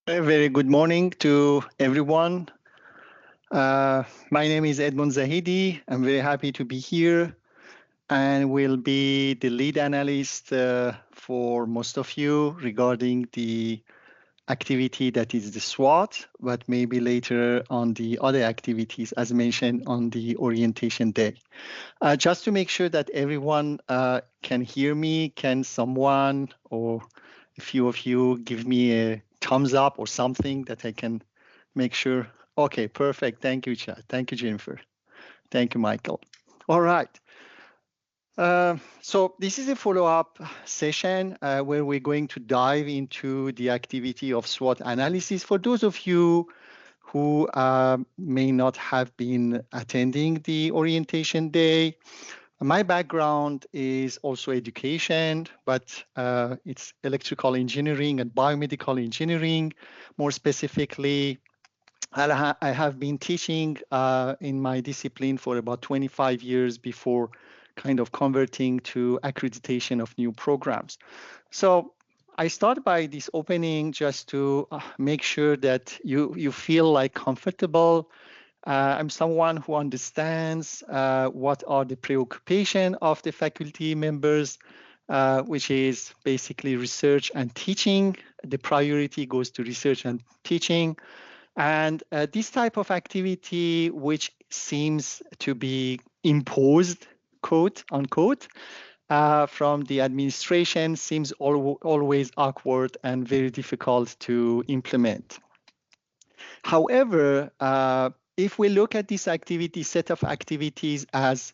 A very good morning to everyone. My name is Edmond Zahidi. I'm very happy to be here and will be the lead analyst for most of you regarding the activity that is the SWOT, but maybe later on the other activities as mentioned on the orientation day. Just to make sure that everyone can hear me, can someone or a few of you give me a thumbs up or something that I can make sure? Okay, perfect. Thank you, Chad. Thank you, Jennifer. Thank you, Michael. All right. So this is a follow-up session where we're going to dive into the activity of SWOT analysis. For those of you who may not have been attending the orientation day, my background is also education, but it's electrical engineering and biomedical engineering. More specifically, I have been teaching in my discipline for about 25 years before kind of converting to accreditation of new programs. So I start by this opening just to make sure that you feel like comfortable. I'm someone who understands what are the preoccupation of the faculty members, which is basically research and teaching. The priority goes to research and teaching. And this type of activity, which seems to be imposed, quote unquote, from the administration, seems always awkward and very difficult to implement. However, if we look at this activity, set of activities as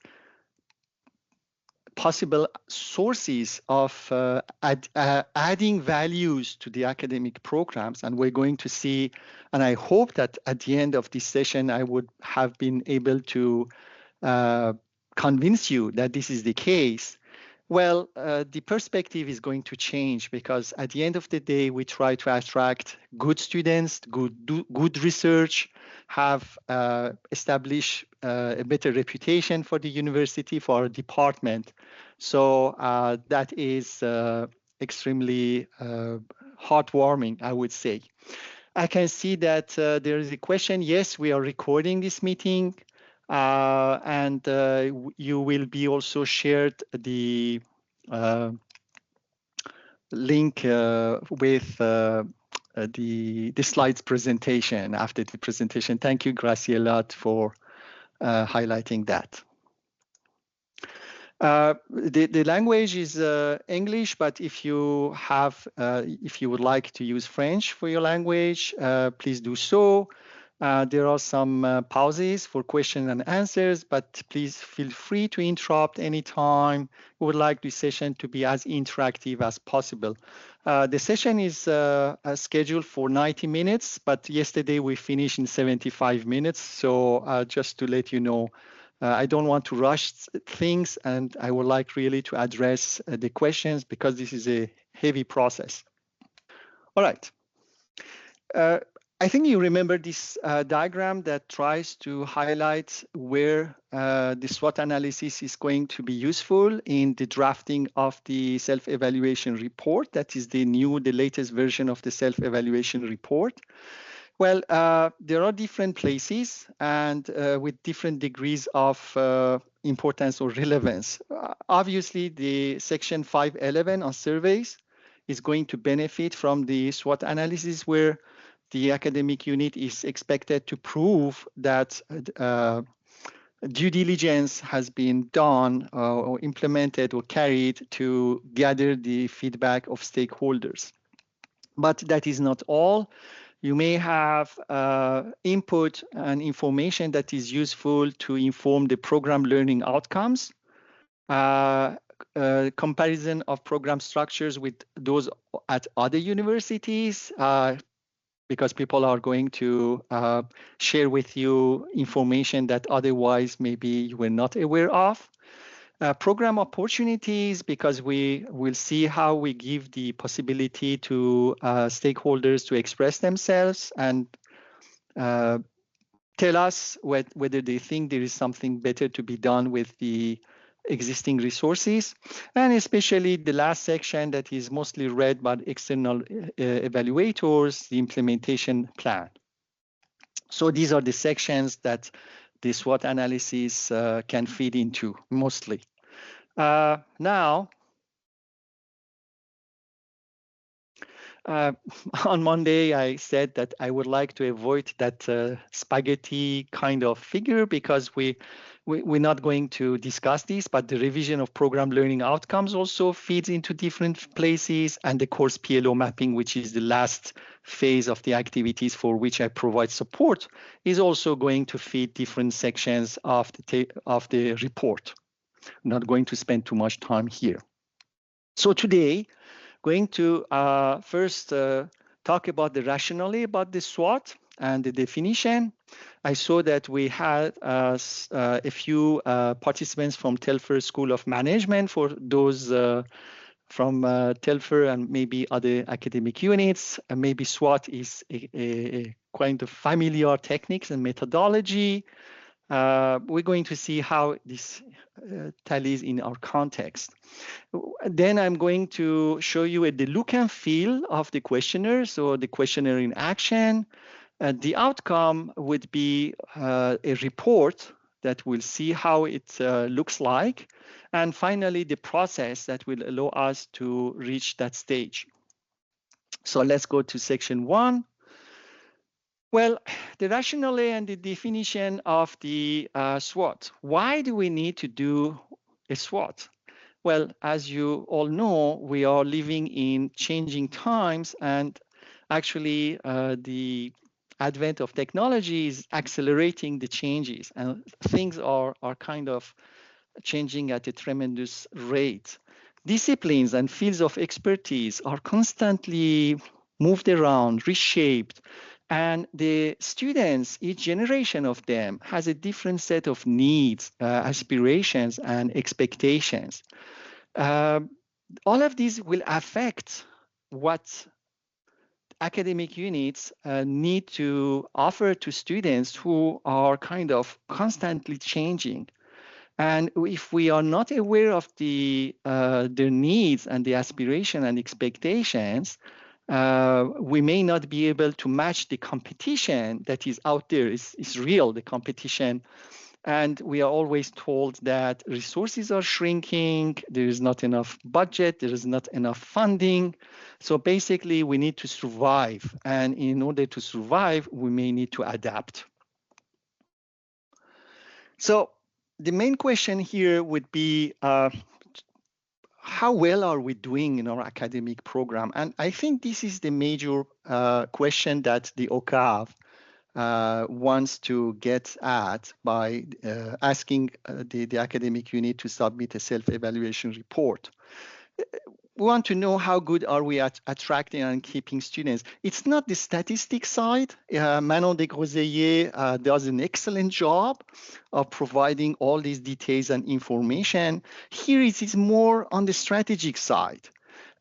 possible sources of adding values to the academic programs, and we're going to see, and I hope that at the end of this session, I would have been able to convince you that this is the case. Well, the perspective is going to change because at the end of the day, we try to attract good students, good research, have established a better reputation for the university, for our department. So that is extremely heartwarming, I would say. I can see that there is a question. Yes, we are recording this meeting. And you will be also shared the link with the slides presentation after the presentation. Thank you, Graciela, for highlighting that. The language is English, but if you would like to use French for your language, please do so. There are some pauses for questions and answers, but please feel free to interrupt anytime. We would like this session to be as interactive as possible. The session is scheduled for 90 minutes, but yesterday we finished in 75 minutes. So just to let you know, I don't want to rush things, and I would like really to address the questions because this is a heavy process. All right. I think you remember this diagram that tries to highlight where the SWOT analysis is going to be useful in the drafting of the self-evaluation report. That is the latest version of the self-evaluation report. Well, there are different places and with different degrees of importance or relevance. Obviously, the section 511 on surveys is going to benefit from the SWOT analysis where the academic unit is expected to prove that due diligence has been done or implemented or carried to gather the feedback of stakeholders. But that is not all. You may have input and information that is useful to inform the program learning outcomes, comparison of program structures with those at other universities, because people are going to share with you information that otherwise maybe you were not aware of. Program opportunities, because we will see how we give the possibility to stakeholders to express themselves and tell us whether they think there is something better to be done with the existing resources, and especially the last section that is mostly read by external evaluators, the implementation plan. So these are the sections that the SWOT analysis can feed into mostly. Now, on Monday, I said that I would like to avoid that spaghetti kind of figure because we're not going to discuss this, but the revision of program learning outcomes also feeds into different places, and the course PLO mapping, which is the last phase of the activities for which I provide support, is also going to feed different sections of the report. I'm not going to spend too much time here. So today, going to first talk about the rationale about the SWOT and the definition. I saw that we had a few participants from Telfer School of Management. For those from Telfer and maybe other academic units, maybe SWOT is a kind of familiar techniques and methodology. We're going to see how this tallies in our context. Then I'm going to show you the look and feel of the questionnaire, so the questionnaire in action. The outcome would be a report that will see how it looks like. And finally, the process that will allow us to reach that stage. So let's go to section 1. Well, the rationale and the definition of the SWOT. Why do we need to do a SWOT? Well, as you all know, we are living in changing times, and actually the advent of technology is accelerating the changes, and things are kind of changing at a tremendous rate. Disciplines and fields of expertise are constantly moved around, reshaped, and the students, each generation of them, has a different set of needs, aspirations, and expectations. All of these will affect what academic units need to offer to students who are kind of constantly changing. And if we are not aware of their needs and the aspiration and expectations, we may not be able to match the competition that is out there. It's real, the competition. And we are always told that resources are shrinking, there is not enough budget, there is not enough funding. So basically, we need to survive. And in order to survive, we may need to adapt. So the main question here would be, how well are we doing in our academic program? And I think this is the major question that the OCAV wants to get at by asking the academic unit to submit a self-evaluation report. We want to know how good are we at attracting and keeping students. It's not the statistics side. Manon de Groseillier does an excellent job of providing all these details and information. Here it is more on the strategic side.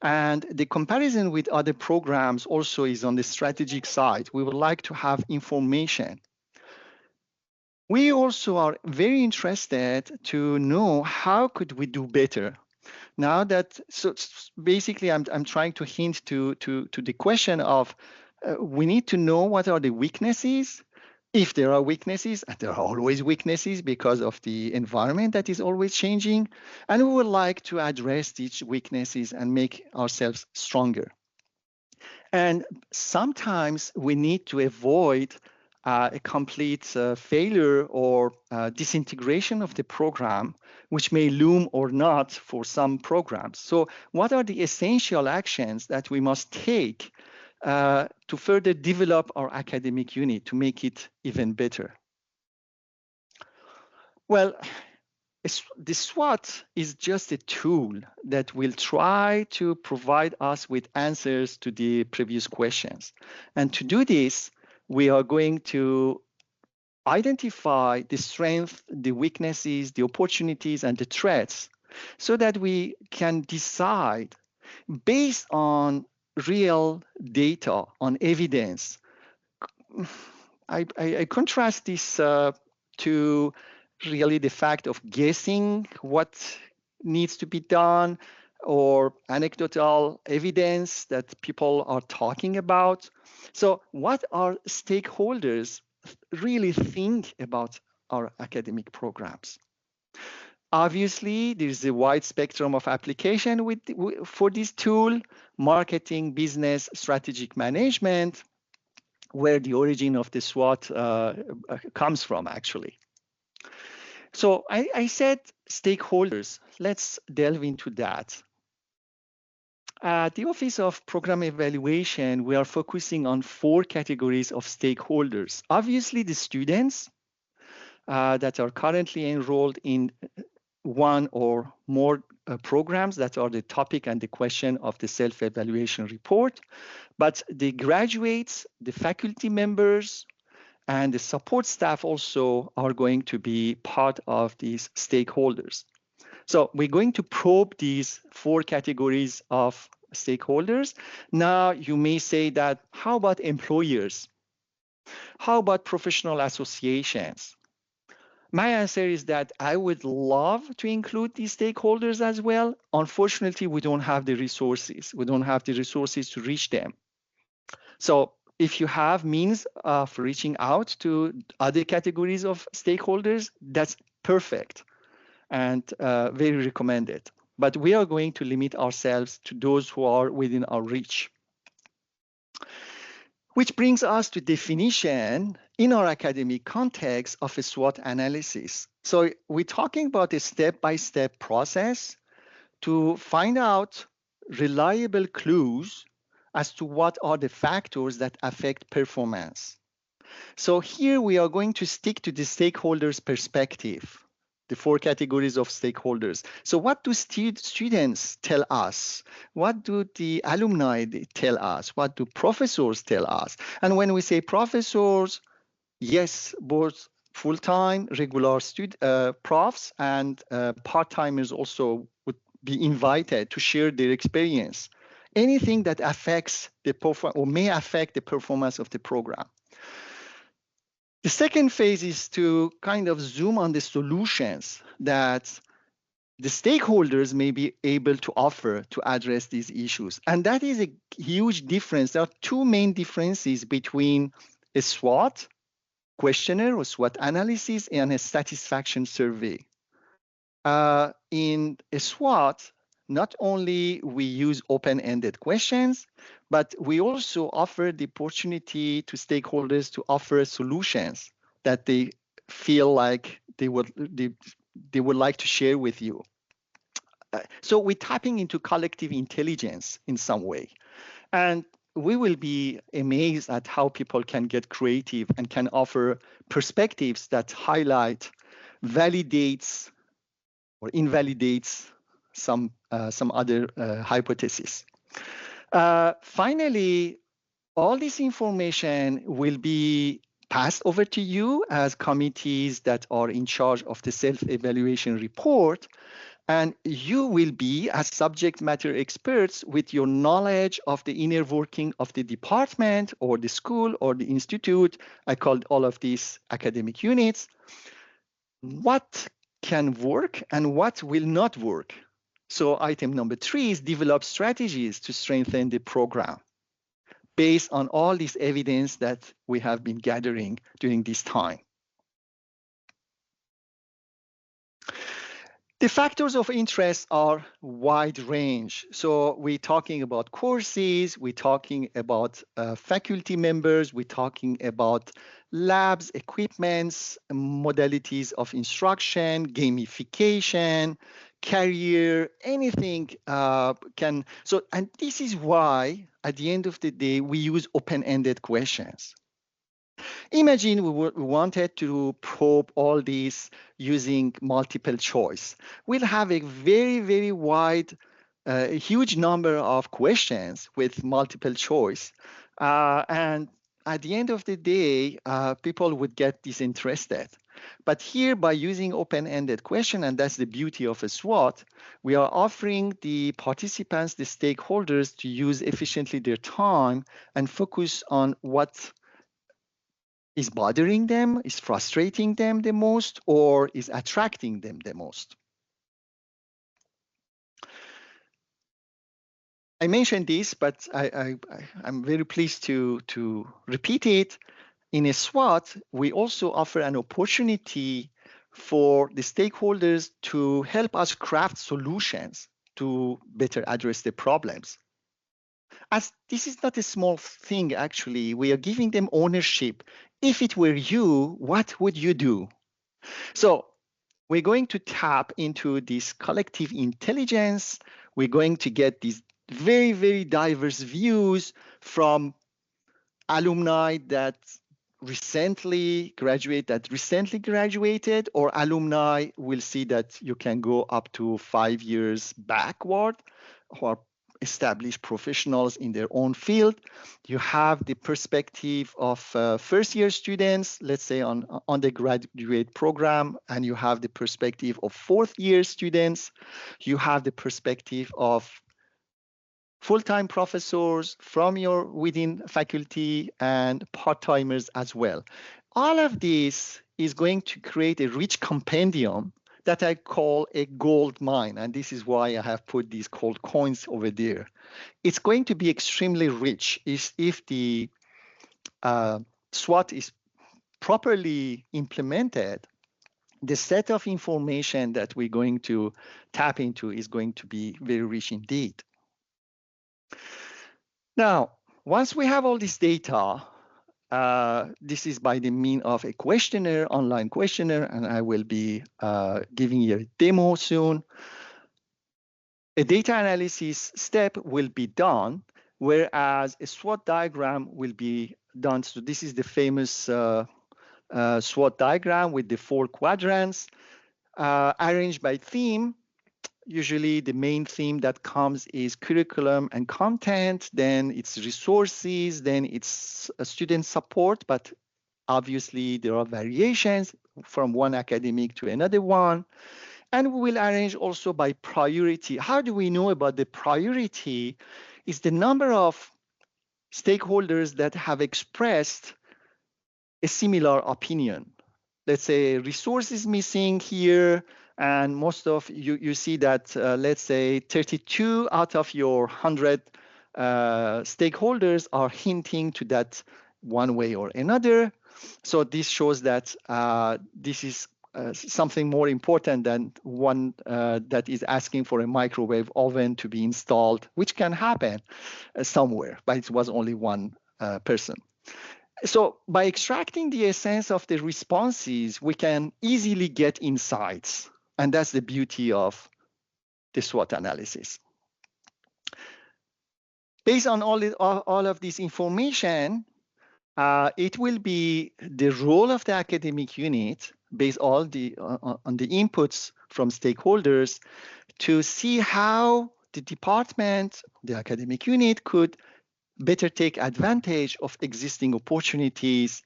And the comparison with other programs also is on the strategic side. We would like to have information. We also are very interested to know how could we do better. Now that, so basically I'm trying to hint to the question of we need to know what are the weaknesses. If there are weaknesses, and there are always weaknesses because of the environment that is always changing, and we would like to address these weaknesses and make ourselves stronger. And sometimes we need to avoid a complete failure or disintegration of the program, which may loom or not for some programs. So what are the essential actions that we must take to further develop our academic unit to make it even better? Well, the SWOT is just a tool that will try to provide us with answers to the previous questions. And to do this, we are going to identify the strengths, the weaknesses, the opportunities, and the threats so that we can decide based on real data, on evidence. I contrast this to really the fact of guessing what needs to be done or anecdotal evidence that people are talking about. So what our stakeholders really think about our academic programs? Obviously, there's a wide spectrum of application for this tool: marketing, business, strategic management, where the origin of the SWOT comes from, actually. So I said stakeholders. Let's delve into that. At the Office of Program Evaluation, we are focusing on 4 categories of stakeholders. Obviously, the students that are currently enrolled in one or more programs that are the topic and the question of the self-evaluation report, but the graduates, the faculty members, and the support staff also are going to be part of these stakeholders. So we're going to probe these 4 categories of stakeholders. Now you may say that, how about employers? How about professional associations? My answer is that I would love to include these stakeholders as well. Unfortunately, we don't have the resources. We don't have the resources to reach them. So if you have means of reaching out to other categories of stakeholders, that's perfect and very recommended. But we are going to limit ourselves to those who are within our reach. Which brings us to definition in our academic context of a SWOT analysis. So we're talking about a step-by-step process to find out reliable clues as to what are the factors that affect performance. So here we are going to stick to the stakeholders' perspective, the 4 categories of stakeholders. So what do students tell us? What do the alumni tell us? What do professors tell us? And when we say professors, yes, both full-time, regular profs and part-timers also would be invited to share their experience. Anything that affects the performance or may affect the performance of the program. The second phase is to kind of zoom on the solutions that the stakeholders may be able to offer to address these issues. And that is a huge difference. There are 2 main differences between a SWOT questionnaire or SWOT analysis and a satisfaction survey. In a SWOT, not only we use open-ended questions, but we also offer the opportunity to stakeholders to offer solutions that they feel like they would like to share with you. So we're tapping into collective intelligence in some way. And we will be amazed at how people can get creative and can offer perspectives that highlight, validates, or invalidates some other hypothesis. Finally, all this information will be passed over to you as committees that are in charge of the self-evaluation report, and you will be as subject matter experts with your knowledge of the inner working of the department or the school or the institute. I called all of these academic units. What can work and what will not work? So item number 3 is develop strategies to strengthen the program based on all this evidence that we have been gathering during this time. The factors of interest are wide range. So we're talking about courses, we're talking about faculty members, we're talking about labs, equipments, modalities of instruction, gamification, career, anything can. So, and this is why at the end of the day, we use open-ended questions. Imagine we wanted to probe all these using multiple choice. We'll have a very, very wide, huge number of questions with multiple choice. And at the end of the day, people would get disinterested. But here, by using open-ended question, and that's the beauty of a SWOT, we are offering the participants, the stakeholders, to use efficiently their time and focus on what is bothering them, is frustrating them the most, or is attracting them the most. I mentioned this, but I'm very pleased to repeat it. In a SWOT, we also offer an opportunity for the stakeholders to help us craft solutions to better address the problems. As this is not a small thing, actually, we are giving them ownership. If it were you, what would you do? So we're going to tap into this collective intelligence. We're going to get these very, very diverse views from alumni that recently graduated, or alumni will see that you can go up to 5 years backward, who are established professionals in their own field. You have the perspective of first-year students, let's say on undergraduate program, and you have the perspective of fourth-year students. You have the perspective of full-time professors from your within faculty and part-timers as well. All of this is going to create a rich compendium that I call a gold mine. And this is why I have put these gold coins over there. It's going to be extremely rich if the SWOT is properly implemented. The set of information that we're going to tap into is going to be very rich indeed. Now, once we have all this data, this is by the mean of a questionnaire, online questionnaire, and I will be giving you a demo soon. A data analysis step will be done, whereas a SWOT diagram will be done. So this is the famous SWOT diagram with the 4 quadrants arranged by theme. Usually the main theme that comes is curriculum and content, then it's resources, then it's student support, but obviously there are variations from one academic to another one. And we will arrange also by priority. How do we know about the priority? Is the number of stakeholders that have expressed a similar opinion. Let's say resource is missing here, and most of you see that, let's say 32 out of your 100 stakeholders are hinting to that one way or another. So this shows that this is something more important than one that is asking for a microwave oven to be installed, which can happen somewhere, but it was only one person. So by extracting the essence of the responses, we can easily get insights. And that's the beauty of the SWOT analysis. Based on all of this information, it will be the role of the academic unit, based on the inputs from stakeholders, to see how the department, the academic unit, could better take advantage of existing opportunities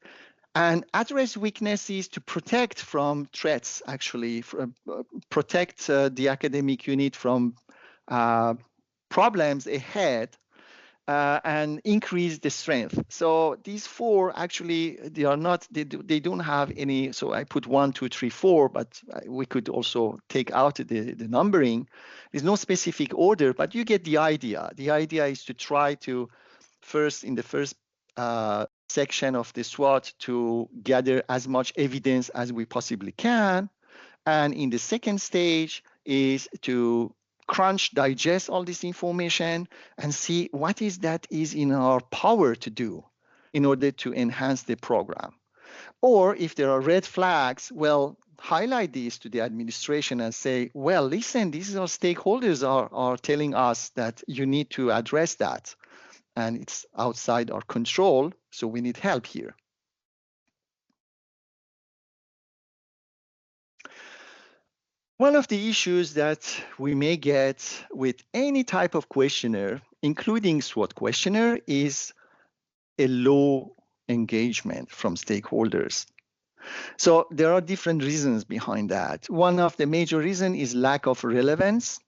and address weaknesses to protect from threats, actually, protect the academic unit from problems ahead and increase the strength. So these 4 actually, they are not, they don't have any, so I put 1, 2, 3, 4, but we could also take out the numbering. There's no specific order, but you get the idea. The idea is to try to first, in the first section of the SWOT, to gather as much evidence as we possibly can. And in the second stage is to crunch, digest all this information and see what is that is in our power to do in order to enhance the program. Or if there are red flags, well, highlight these to the administration and say, well, listen, these are stakeholders are telling us that you need to address that. And it's outside our control, so we need help here. One of the issues that we may get with any type of questionnaire, including SWOT questionnaire, is a low engagement from stakeholders. So there are different reasons behind that. One of the major reasons is lack of relevance.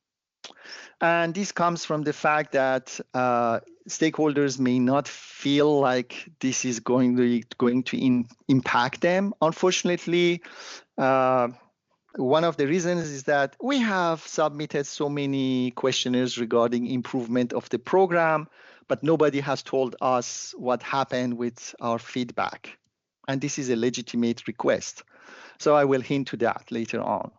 And this comes from the fact that stakeholders may not feel like this is going to impact them. Unfortunately, one of the reasons is that we have submitted so many questionnaires regarding improvement of the program, but nobody has told us what happened with our feedback. And this is a legitimate request. So I will hint to that later on.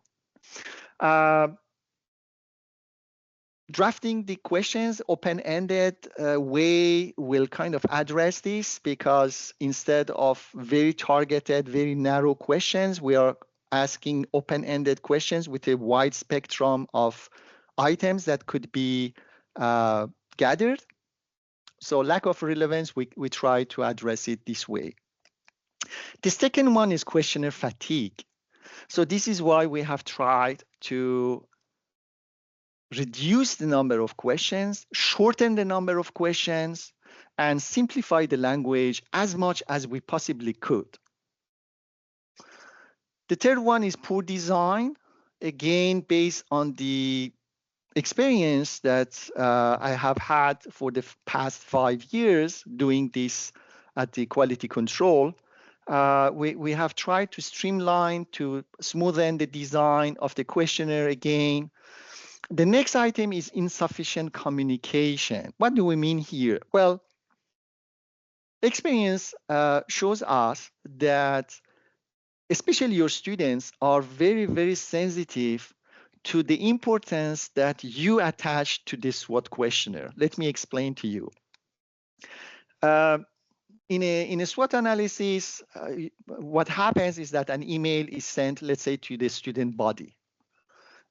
Drafting the questions open-ended way will kind of address this, because instead of very targeted, very narrow questions, we are asking open-ended questions with a wide spectrum of items that could be gathered. So lack of relevance, we try to address it this way. The second one is questionnaire fatigue. So this is why we have tried to reduce the number of questions, shorten the number of questions, and simplify the language as much as we possibly could. The third one is poor design, again, based on the experience that I have had for the past 5 years doing this at the quality control. We have tried to streamline, to smoothen the design of the questionnaire again. The next item is insufficient communication. What do we mean here? Well, experience shows us that especially your students are very, very sensitive to the importance that you attach to this SWOT questionnaire. Let me explain to you. In a SWOT analysis, what happens is that an email is sent, let's say, to the student body.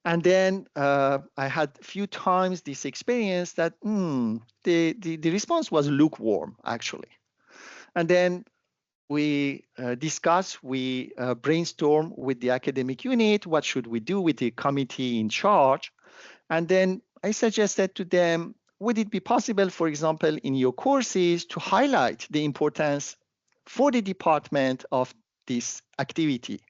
And then I had a few times this experience that the response was lukewarm, actually. And then we discuss, we brainstorm with the academic unit, what should we do with the committee in charge? And then I suggested to them, would it be possible, for example, in your courses to highlight the importance for the department of this activity?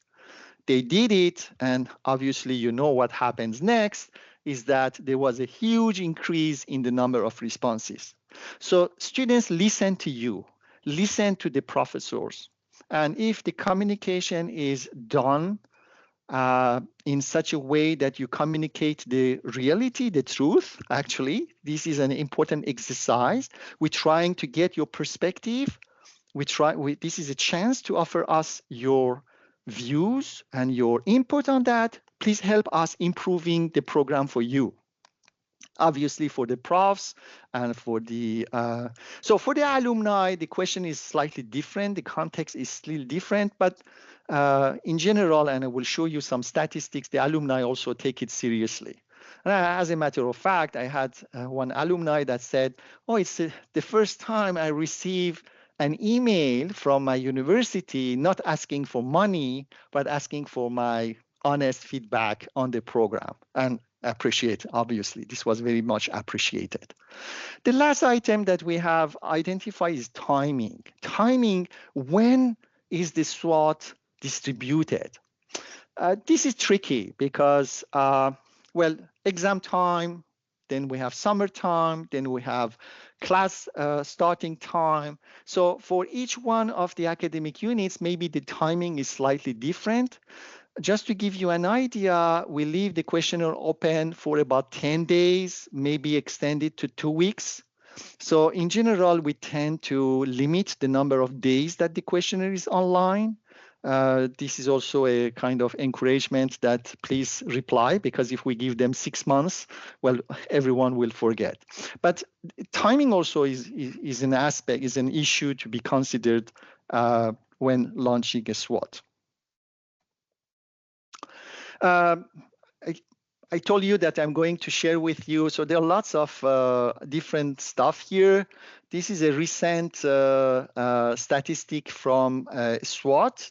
They did it, and obviously you know what happens next is that there was a huge increase in the number of responses. So students listen to you, listen to the professors, and if the communication is done in such a way that you communicate the reality, the truth, actually, this is an important exercise. We're trying to get your perspective. This is a chance to offer us your views and your input on that. Please help us improving the program for you. Obviously, for the profs and for the so for the alumni, the question is slightly different. The context is still different, but in general, and I will show you some statistics, the alumni also take it seriously. As a matter of fact, I had one alumni that said, "Oh, it's the first time I receive an email from my university, not asking for money, but asking for my honest feedback on the program." And appreciate, obviously, this was very much appreciated. The last item that we have identified is timing. Timing, when is the SWOT distributed? This is tricky because, well, exam time, then we have summertime, then we have class starting time. So for each one of the academic units, maybe the timing is slightly different. Just to give you an idea, we leave the questionnaire open for about 10 days, maybe extend it to 2 weeks. So in general, we tend to limit the number of days that the questionnaire is online. This is also a kind of encouragement that please reply, because if we give them 6 months, well, everyone will forget. But timing also is an aspect, is an issue to be considered when launching a SWOT. I told you that I'm going to share with you. So there are lots of different stuff here. This is a recent statistic from SWOT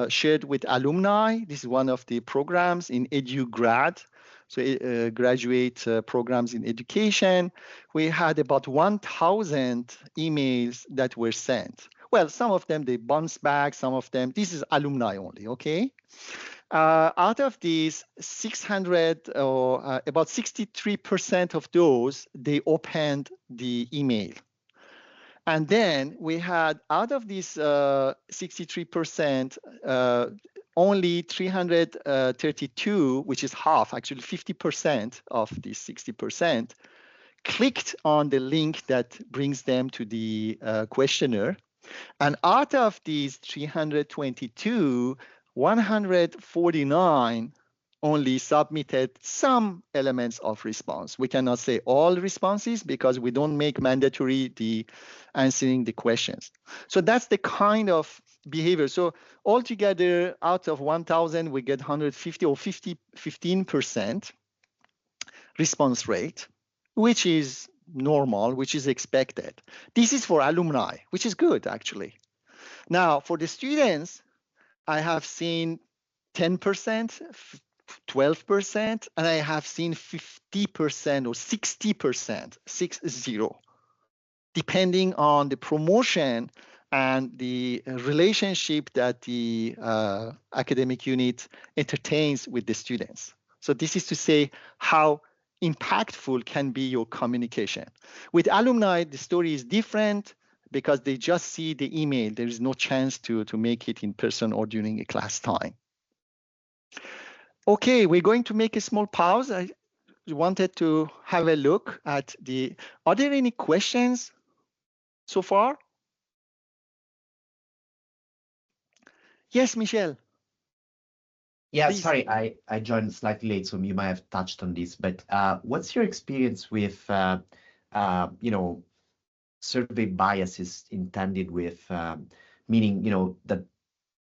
shared with alumni. This is one of the programs in EduGrad, so graduate programs in education. We had about 1,000 emails that were sent. Well, some of them, they bounce back. Some of them, this is alumni only, okay? Out of these 600, or about 63% of those, they opened the email. And then we had, out of these 63%, only 332, which is half, actually 50% of the 60%, clicked on the link that brings them to the questionnaire. And out of these 322, 149 only submitted some elements of response. We cannot say all responses because we don't make mandatory the answering the questions. So that's the kind of behavior. So altogether, out of 1,000, we get 150 or 15% response rate, which is normal, which is expected. This is for alumni, which is good, actually. Now, for the students, I have seen 10%, 12%, and I have seen 50% or 60%, 60, depending on the promotion and the relationship that the academic unit entertains with the students. So this is to say how impactful can be your communication. With alumni, the story is different because they just see the email. There is no chance to make it in person or during a class time. Okay, we're going to make a small pause. I wanted to have a look at the, are there any questions so far? Yes, Michelle. Yeah, Please. sorry, I joined slightly late, so you might have touched on this, but what's your experience with, survey biases intended with, meaning, that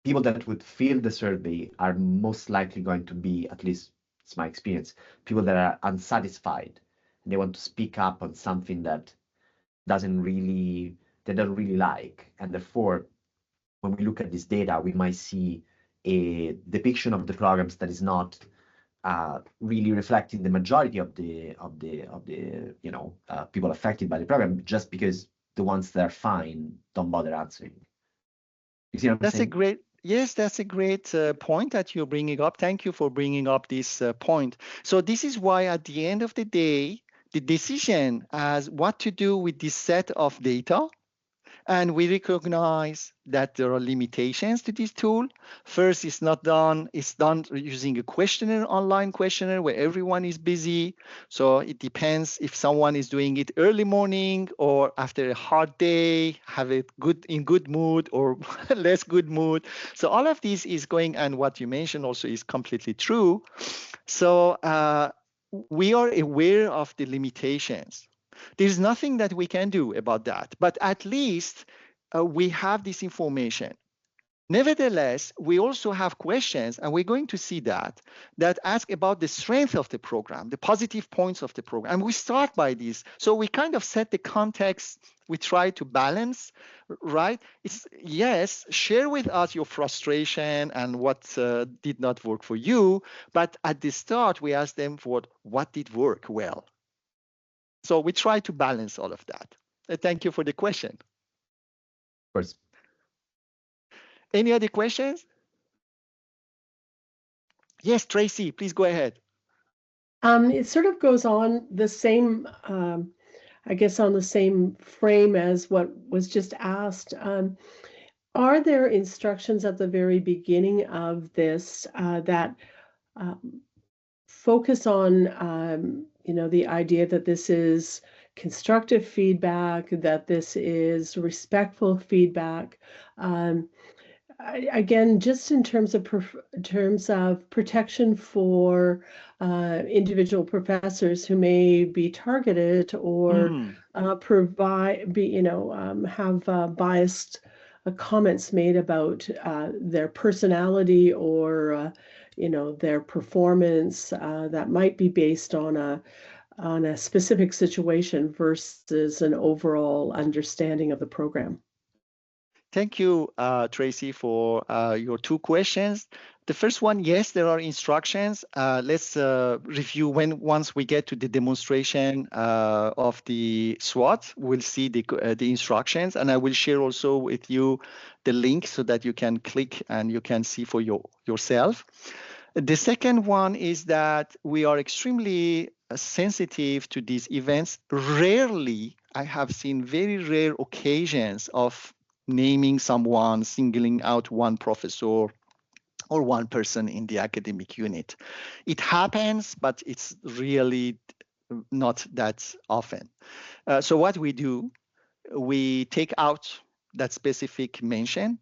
people that would fill the survey are most likely going to be, at least it's my experience, people that are unsatisfied and they want to speak up on something that they don't really like, and therefore, when we look at this data, we might see a depiction of the programs that is not really reflecting the majority of the people affected by the program, just because the ones that are fine don't bother answering. You see what I'm saying? Yes, that's a great point that you're bringing up. Thank you for bringing up this point. So this is why at the end of the day, the decision as what to do with this set of data, and we recognize that there are limitations to this tool. First, it's done using a questionnaire, online questionnaire where everyone is busy. So it depends if someone is doing it early morning or after a hard day, have it in good mood or less good mood. So all of this is going, and what you mentioned also is completely true. So we are aware of the limitations. There's nothing that we can do about that, but at least we have this information. Nevertheless, we also have questions, and we're going to see that ask about the strength of the program, the positive points of the program. And we start by this. So we kind of set the context. We try to balance, right? It's, yes, share with us your frustration and what did not work for you. But at the start, we ask them for what did work well. So we try to balance all of that. Thank you for the question. Of course. Any other questions? Yes, Tracy, please go ahead. It sort of goes on the same, I guess, on the same frame as what was just asked. Are there instructions at the very beginning of this that focus on, the idea that this is constructive feedback, that this is respectful feedback? Again, just in terms of protection for individual professors who may be targeted or have biased comments made about their personality or their performance that might be based on a specific situation versus an overall understanding of the program. Thank you, Tracy, for your two questions. The first one, yes, there are instructions. Let's review once we get to the demonstration of the SWOT, we'll see the instructions, and I will share also with you the link so that you can click and you can see for yourself. The second one is that we are extremely sensitive to these events. Rarely, I have seen very rare occasions of naming someone, singling out one professor or one person in the academic unit. It happens, but it's really not that often. So what we do, we take out that specific mention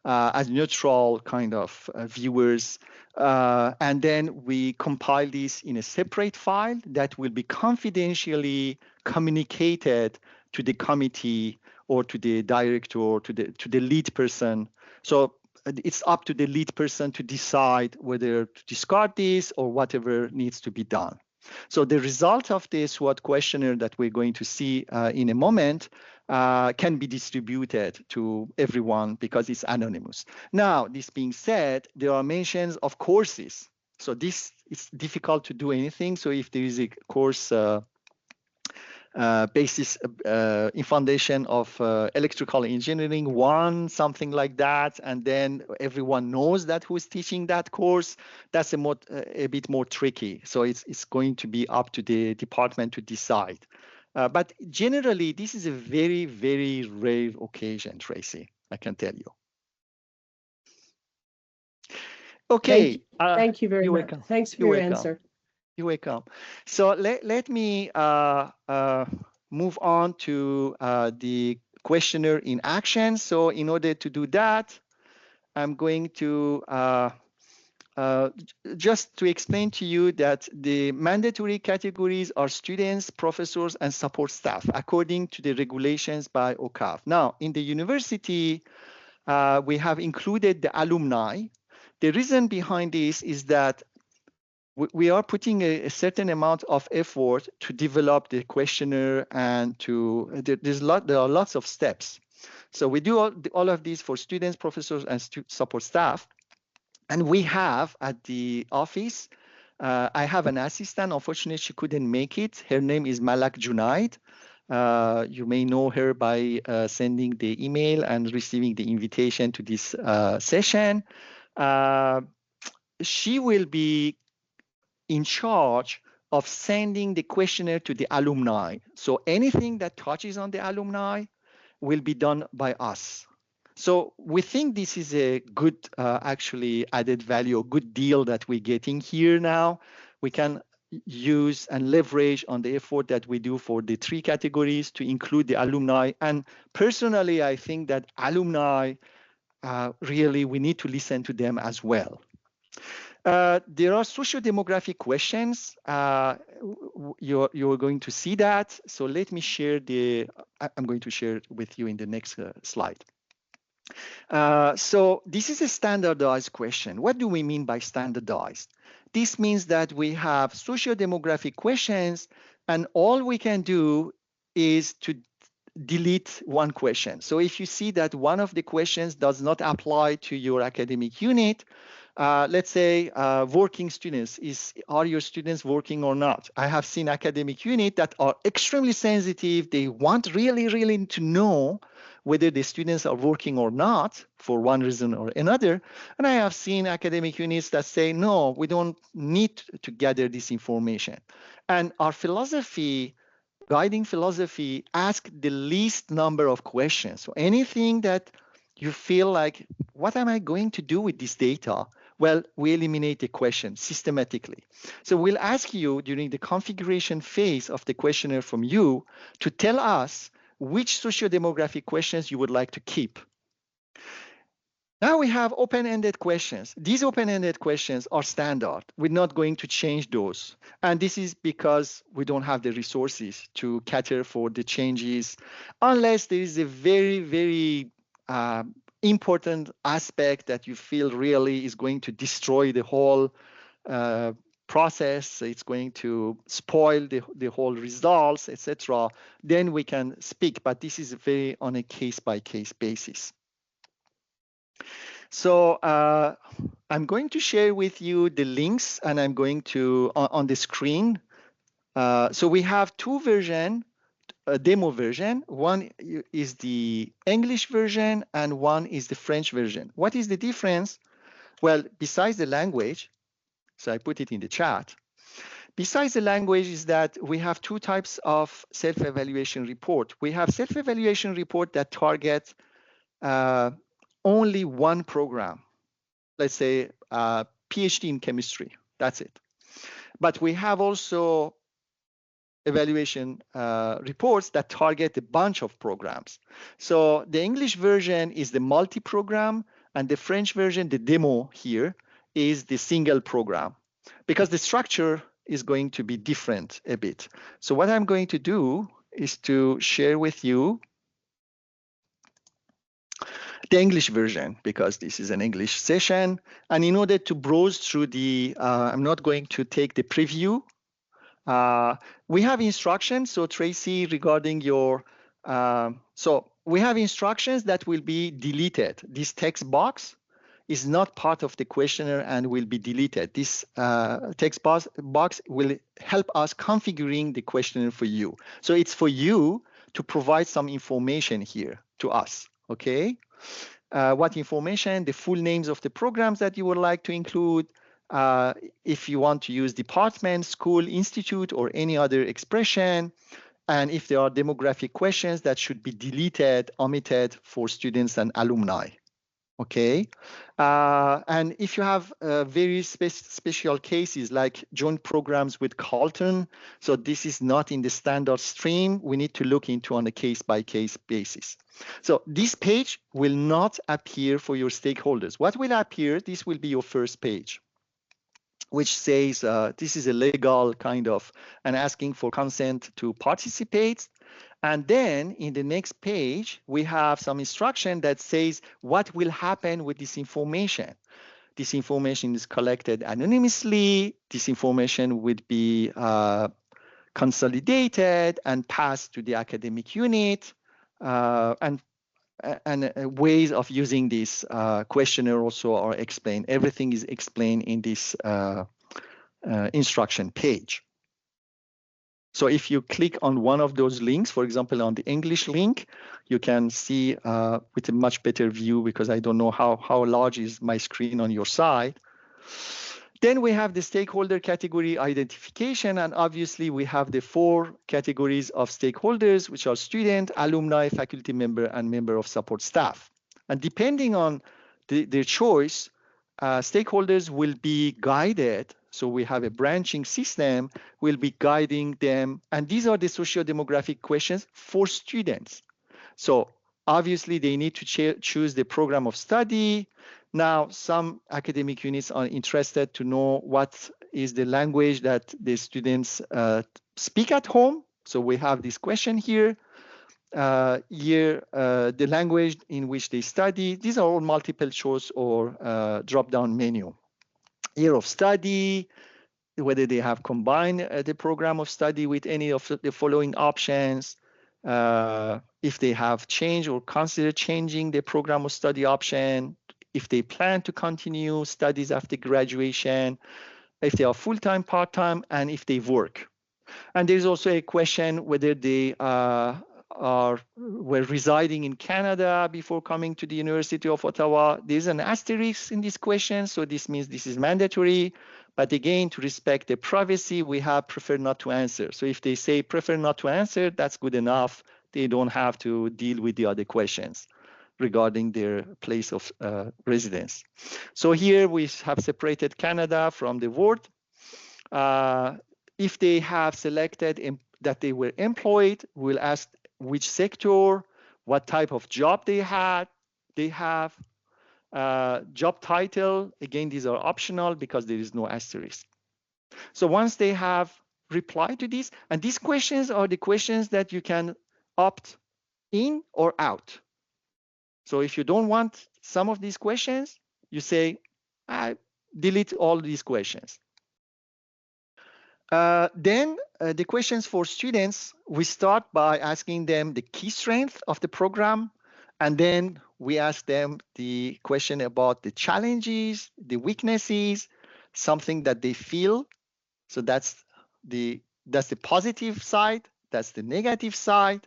as neutral kind of viewers. And then we compile this in a separate file that will be confidentially communicated to the committee or to the director, to the lead person. So it's up to the lead person to decide whether to discard this or whatever needs to be done. So the result of this SWOT questionnaire that we're going to see in a moment can be distributed to everyone because it's anonymous. Now, this being said, there are mentions of courses. So this is difficult to do anything. So if there is a course basis in foundation of electrical engineering 1, something like that, and then everyone knows that who's teaching that course, that's a bit more tricky. So it's going to be up to the department to decide. But generally, this is a very, very rare occasion, Tracy, I can tell you. Okay. Thank you very much. Welcome. Thanks for your answer. You're welcome. So let me move on to the questionnaire in action. So in order to do that, I'm going to just to explain to you that the mandatory categories are students, professors, and support staff, according to the regulations by OCAV. Now, in the university, we have included the alumni. The reason behind this is that we are putting a certain amount of effort to develop the questionnaire, and there are lots of steps. So we do all of these for students, professors, and support staff. And we have at the office, I have an assistant. Unfortunately, she couldn't make it. Her name is Malak Junaid. You may know her by sending the email and receiving the invitation to this session. She will be in charge of sending the questionnaire to the alumni. So anything that touches on the alumni will be done by us. So we think this is a good, actually added value, a good deal that we're getting here now. We can use and leverage on the effort that we do for the 3 categories to include the alumni. And personally, I think that alumni, really, we need to listen to them as well. There are socio-demographic questions. You're going to see that. So let me share I'm going to share with you in the next slide. So this is a standardized question. What do we mean by standardized? This means that we have socio-demographic questions, and all we can do is to delete one question. So if you see that one of the questions does not apply to your academic unit, let's say working students, are your students working or not? I have seen academic units that are extremely sensitive. They want really to know whether the students are working or not for one reason or another. And I have seen academic units that say, no, we don't need to gather this information. And our philosophy, guiding philosophy, asks the least number of questions. So anything that you feel like, what am I going to do with this data? Well, we eliminate the question systematically. So we'll ask you during the configuration phase of the questionnaire from you to tell us which socio-demographic questions you would like to keep. Now we have open-ended questions. These open-ended questions are standard. We're not going to change those. And this is because we don't have the resources to cater for the changes unless there is a very, very important aspect that you feel really is going to destroy the whole process, it's going to spoil the whole results, etc., then we can speak, but this is very on a case-by-case basis. So I'm going to share with you the links, and I'm going to, on the screen. So we have 2 versions, a demo version. One is the English version, and one is the French version. What is the difference? Well, besides the language, so I put it in the chat. Besides the language is that we have two types of self-evaluation report. We have self-evaluation report that target only one program. Let's say PhD in chemistry, that's it. But we have also evaluation reports that target a bunch of programs. So the English version is the multi-program, and the French version, the demo here, is the single program, because the structure is going to be different a bit. So what I'm going to do is to share with you the English version, because this is an English session. And in order to browse through the, I'm not going to take the preview. We have instructions. So Tracy, regarding your, so we have instructions that will be deleted. This text box is not part of the questionnaire and will be deleted. This text box will help us configuring the questionnaire for you. So it's for you to provide some information here to us, okay? What information? The full names of the programs that you would like to include, if you want to use department, school, institute, or any other expression, and if there are demographic questions that should be deleted, omitted for students and alumni. Okay, and if you have very special cases like joint programs with Carleton, so this is not in the standard stream, we need to look into on a case-by-case basis. So this page will not appear for your stakeholders. What will appear? This will be your first page, which says this is a legal kind of and asking for consent to participate. And then in the next page, we have some instruction that says what will happen with this information. This information is collected anonymously. This information would be consolidated and passed to the academic unit. And ways of using this questionnaire also are explained. Everything is explained in this instruction page. So if you click on one of those links, for example, on the English link, you can see with a much better view, because I don't know how large is my screen on your side. Then we have the stakeholder category identification, and obviously we have the 4 categories of stakeholders, which are student, alumni, faculty member, and member of support staff. And depending on their choice, stakeholders will be guided. So we have a branching system, will be guiding them. And these are the socio-demographic questions for students. So obviously they need to choose the program of study. Now, some academic units are interested to know what is the language that the students speak at home. So we have this question here. The language in which they study. These are all multiple choice or drop-down menu. Year of study, whether they have combined the program of study with any of the following options, if they have changed or consider changing the program of study option, if they plan to continue studies after graduation, if they are full-time, part-time, and if they work. And there's also a question whether they were residing in Canada before coming to the University of Ottawa. There's an asterisk in this question, so this means this is mandatory. But again, to respect the privacy, we have prefer not to answer. So if they say prefer not to answer, that's good enough. They don't have to deal with the other questions regarding their place of residence. So here we have separated Canada from the world. If they have selected that they were employed, we'll ask which sector, what type of job they have, job title. Again, these are optional because there is no asterisk. So once they have replied to this, and these questions are the questions that you can opt in or out. So if you don't want some of these questions, you say, delete all these questions. Then the questions for students, we start by asking them the key strength of the program, and then we ask them the question about the challenges, the weaknesses, something that they feel. So that's the positive side, that's the negative side,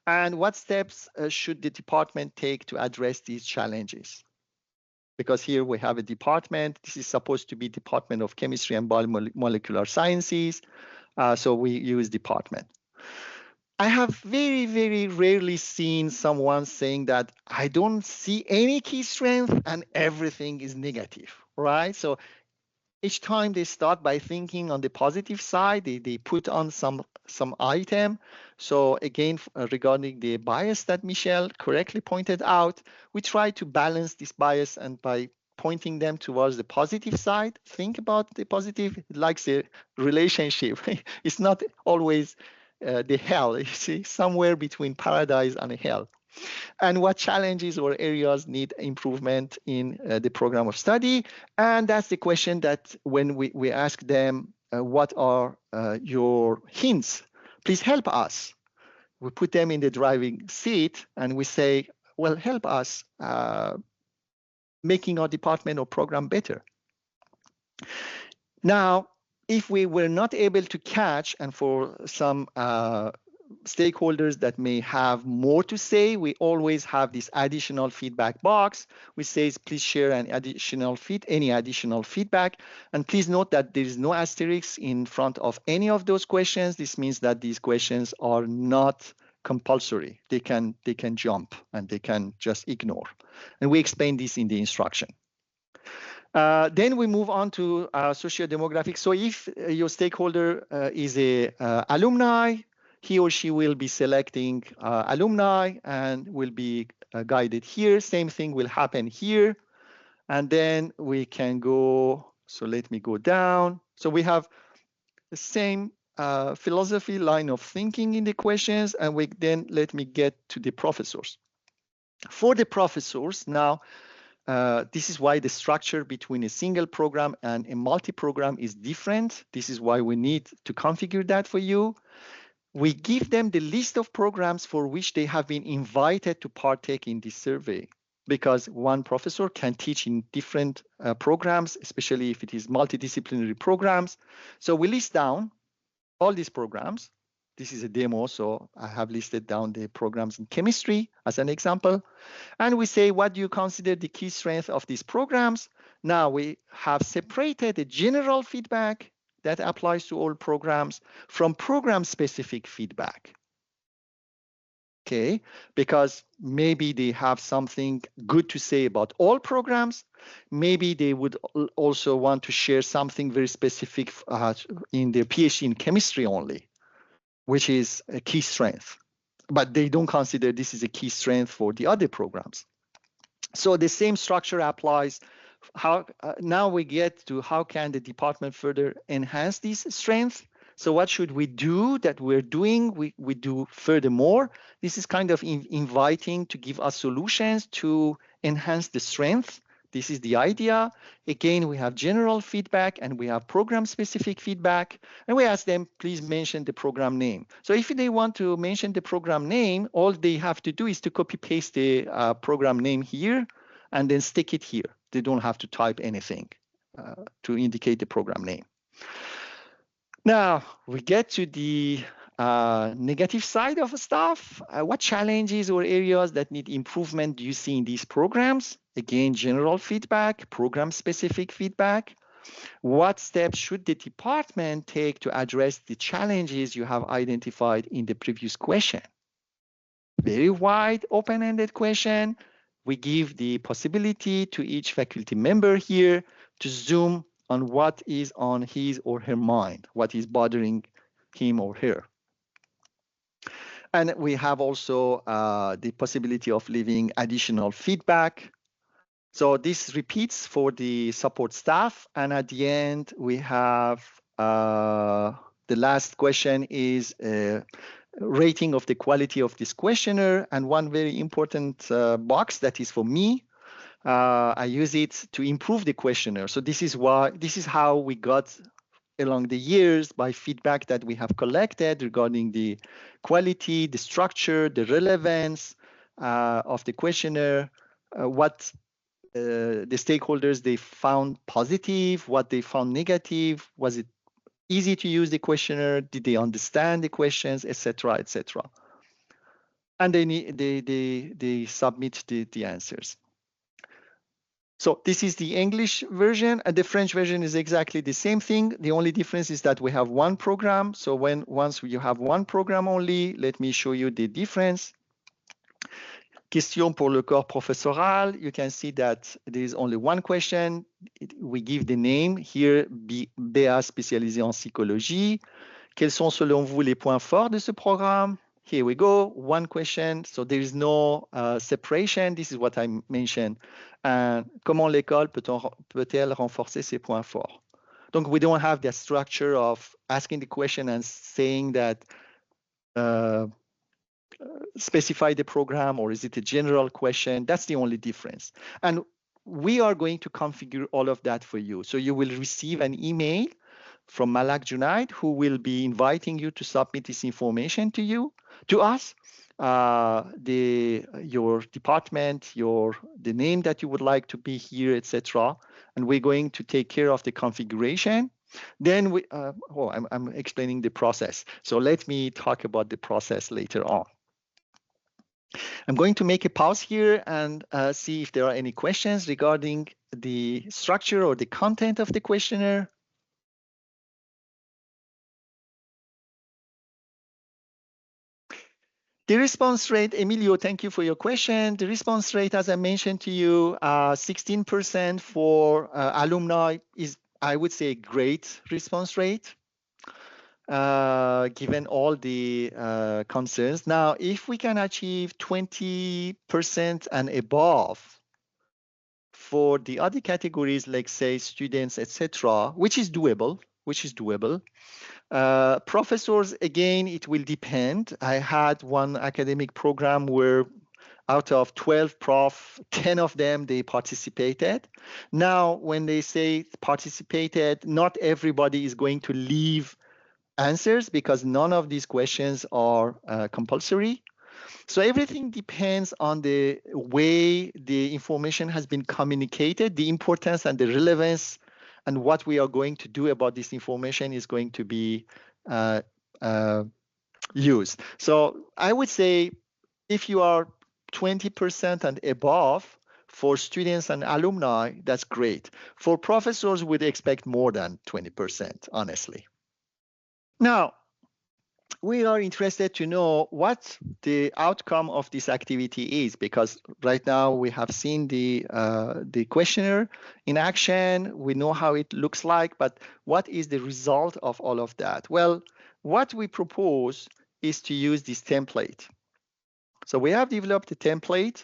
and what steps should the department take to address these challenges. because here we have a department. This is supposed to be Department of Chemistry and Biomolecular Sciences. So we use department. I have very, very rarely seen someone saying that I don't see any key strength and everything is negative, right? So each time they start by thinking on the positive side, they put on some item. So again, regarding the bias that Michelle correctly pointed out, we try to balance this bias, and by pointing them towards the positive side, think about the positive, like the relationship. It's not always the hell, you see, somewhere between paradise and hell. And what challenges or areas need improvement in the program of study. And that's the question that when we ask them, what are your hints? Please help us. We put them in the driving seat and we say, well, help us making our department or program better. Now, if we were not able to catch, and for some stakeholders that may have more to say, we always have this additional feedback box which says please share any additional feedback, and please note that there is no asterisk in front of any of those questions. This means that these questions are not compulsory. They can jump and they can just ignore, and we explain this in the instruction. Then we move on to socio-demographics. So if your stakeholder is a alumni, he or she will be selecting alumni and will be guided here. Same thing will happen here. And then we can go, so let me go down. So we have the same philosophy line of thinking in the questions, and then let me get to the professors. For the professors now, this is why the structure between a single program and a multi-program is different. This is why we need to configure that for you. We give them the list of programs for which they have been invited to partake in this survey, because one professor can teach in different programs, especially if it is multidisciplinary programs. So we list down all these programs. This is a demo, so I have listed down the programs in chemistry as an example. And we say, what do you consider the key strength of these programs? Now we have separated the general feedback that applies to all programs from program-specific feedback. Okay, because maybe they have something good to say about all programs. Maybe they would also want to share something very specific in their PhD in chemistry only, which is a key strength, but they don't consider this is a key strength for the other programs. So the same structure applies. Now we get to how can the department further enhance this strength. So what should we do that we're doing? We do furthermore. This is kind of inviting to give us solutions to enhance the strength. This is the idea. Again, we have general feedback and we have program-specific feedback. And we ask them, please mention the program name. So if they want to mention the program name, all they have to do is to copy-paste the program name here and then stick it here. They don't have to type anything to indicate the program name. Now, we get to the negative side of stuff. What challenges or areas that need improvement do you see in these programs? Again, general feedback, program-specific feedback. What steps should the department take to address the challenges you have identified in the previous question? Very wide, open-ended question. We give the possibility to each faculty member here to zoom on what is on his or her mind, what is bothering him or her. And we have also the possibility of leaving additional feedback. So this repeats for the support staff. And at the end, we have the last question is rating of the quality of this questionnaire. And one very important box that is for me, I use it to improve the questionnaire. So this is how we got along the years by feedback that we have collected regarding the quality, the structure, the relevance of the questionnaire, what the stakeholders they found positive, what they found negative, was it easy to use the questionnaire, did they understand the questions, etc., etc. And they submit the answers. So this is the English version, and the French version is exactly the same thing. The only difference is that we have one program. So once you have one program only, let me show you the difference. Question pour le corps professoral. You can see that there is only one question. We give the name here, BA spécialisé en psychologie. Quels sont selon vous les points forts de ce programme? Here we go, one question. So there is no separation. This is what I mentioned. Comment l'école peut-elle renforcer ses points forts? Donc we don't have the structure of asking the question and saying that specify the program, or is it a general question? That's the only difference. And we are going to configure all of that for you. So you will receive an email from Malak Junaid, who will be inviting you to submit this information to us, your department, the name that you would like to be here, etc. And we're going to take care of the configuration. Then I'm explaining the process. So let me talk about the process later on. I'm going to make a pause here and see if there are any questions regarding the structure or the content of the questionnaire. The response rate, Emilio, thank you for your question. The response rate, as I mentioned to you, 16% for alumni is, I would say, a great response rate, given all the concerns. Now, if we can achieve 20% and above for the other categories, like say students, etc., which is doable, professors, again, it will depend. I had one academic program where out of 12 prof, 10 of them, they participated. Now, when they say participated, not everybody is going to leave answers because none of these questions are compulsory. So everything depends on the way the information has been communicated, the importance and the relevance, and what we are going to do about this information is going to be used. So I would say if you are 20% and above for students and alumni, that's great. For professors, we'd expect more than 20%, honestly. Now, we are interested to know what the outcome of this activity is, because right now we have seen the questionnaire in action. We know how it looks like, but what is the result of all of that? Well, what we propose is to use this template. So we have developed a template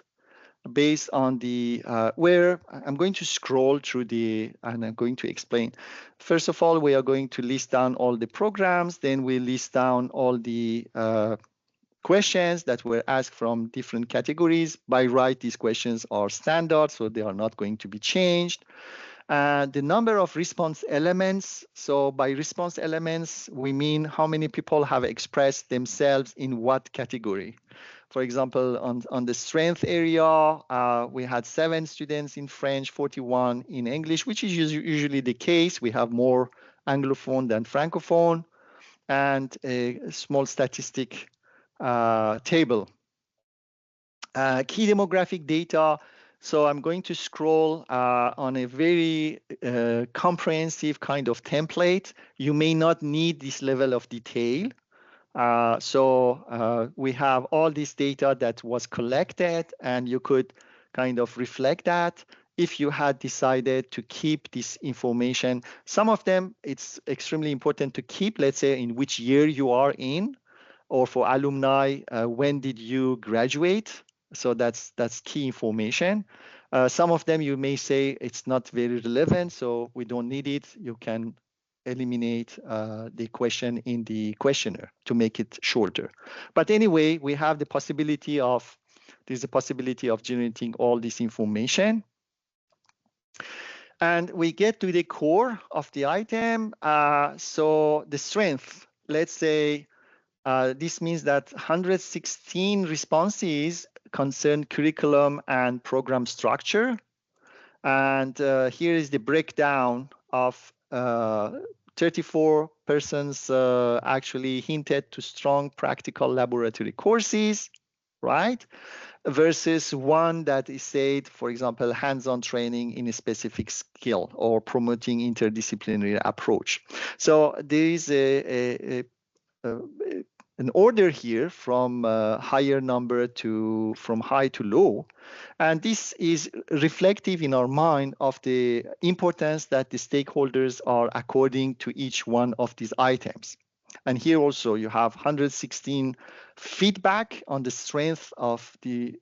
based on the where I'm going to scroll through and I'm going to explain. First of all, we are going to list down all the programs, then we list down all the questions that were asked from different categories. By right, these questions are standard, so they are not going to be changed. The number of response elements. So by response elements, we mean how many people have expressed themselves in what category. For example, on the strength area, we had 7 students in French, 41 in English, which is usually the case. We have more Anglophone than Francophone, and a small statistic table. Key demographic data. So I'm going to scroll on a very comprehensive kind of template. You may not need this level of detail. So we have all this data that was collected, and you could kind of reflect that if you had decided to keep this information. Some of them, it's extremely important to keep, let's say, in which year you are in, or for alumni, when did you graduate? So that's key information. Some of them you may say it's not very relevant, so we don't need it. You can eliminate the question in the questionnaire to make it shorter. But anyway, we have the possibility of, there's a possibility of generating all this information. And we get to the core of the item. So the strength, let's say, this means that 116 responses concern curriculum and program structure. And here is the breakdown of 34 persons actually hinted to strong practical laboratory courses, right? versus one that is said, for example, hands-on training in a specific skill or promoting interdisciplinary approach. So there is an order here from higher number to from high to low, and this is reflective in our mind of the importance that the stakeholders are according to each one of these items. And here also you have 116 feedback on the strength of the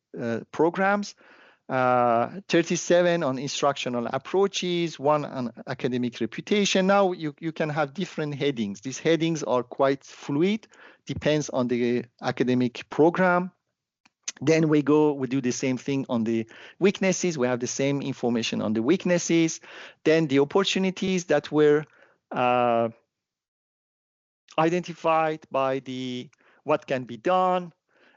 programs, 37 on instructional approaches, 1 on academic reputation. Now you can have different headings. These headings are quite fluid, depends on the academic program. Then we do the same thing on the weaknesses. We have the same information on the weaknesses. Then the opportunities that were identified by the what can be done,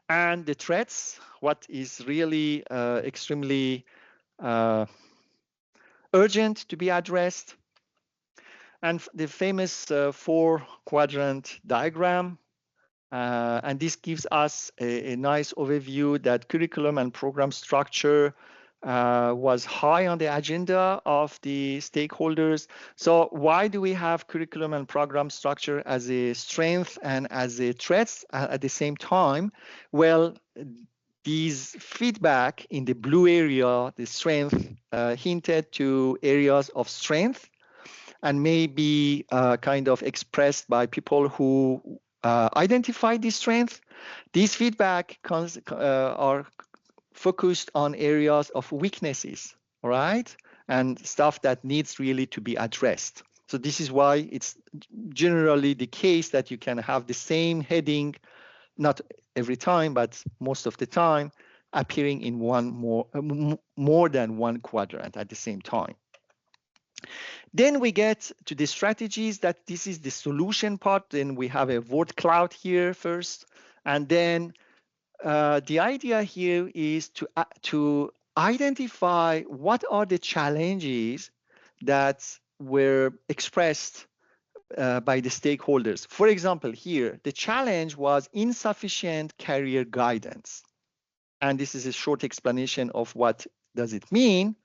and the threats, what is really extremely urgent to be addressed, and the famous 4-quadrant diagram. And this gives us a nice overview that curriculum and program structure was high on the agenda of the stakeholders. So why do we have curriculum and program structure as a strength and as a threat at the same time? Well, these feedback in the blue area, the strength, hinted to areas of strength and may be kind of expressed by people who identify this strength. These feedback are focused on areas of weaknesses, all right, and stuff that needs really to be addressed. So this is why it's generally the case that you can have the same heading, not every time, but most of the time, appearing in more than one quadrant at the same time. Then we get to the strategies, that this is the solution part. Then we have a word cloud here first, and then the idea here is to identify what are the challenges that were expressed by the stakeholders. For example, here, the challenge was insufficient career guidance. And this is a short explanation of what does it mean.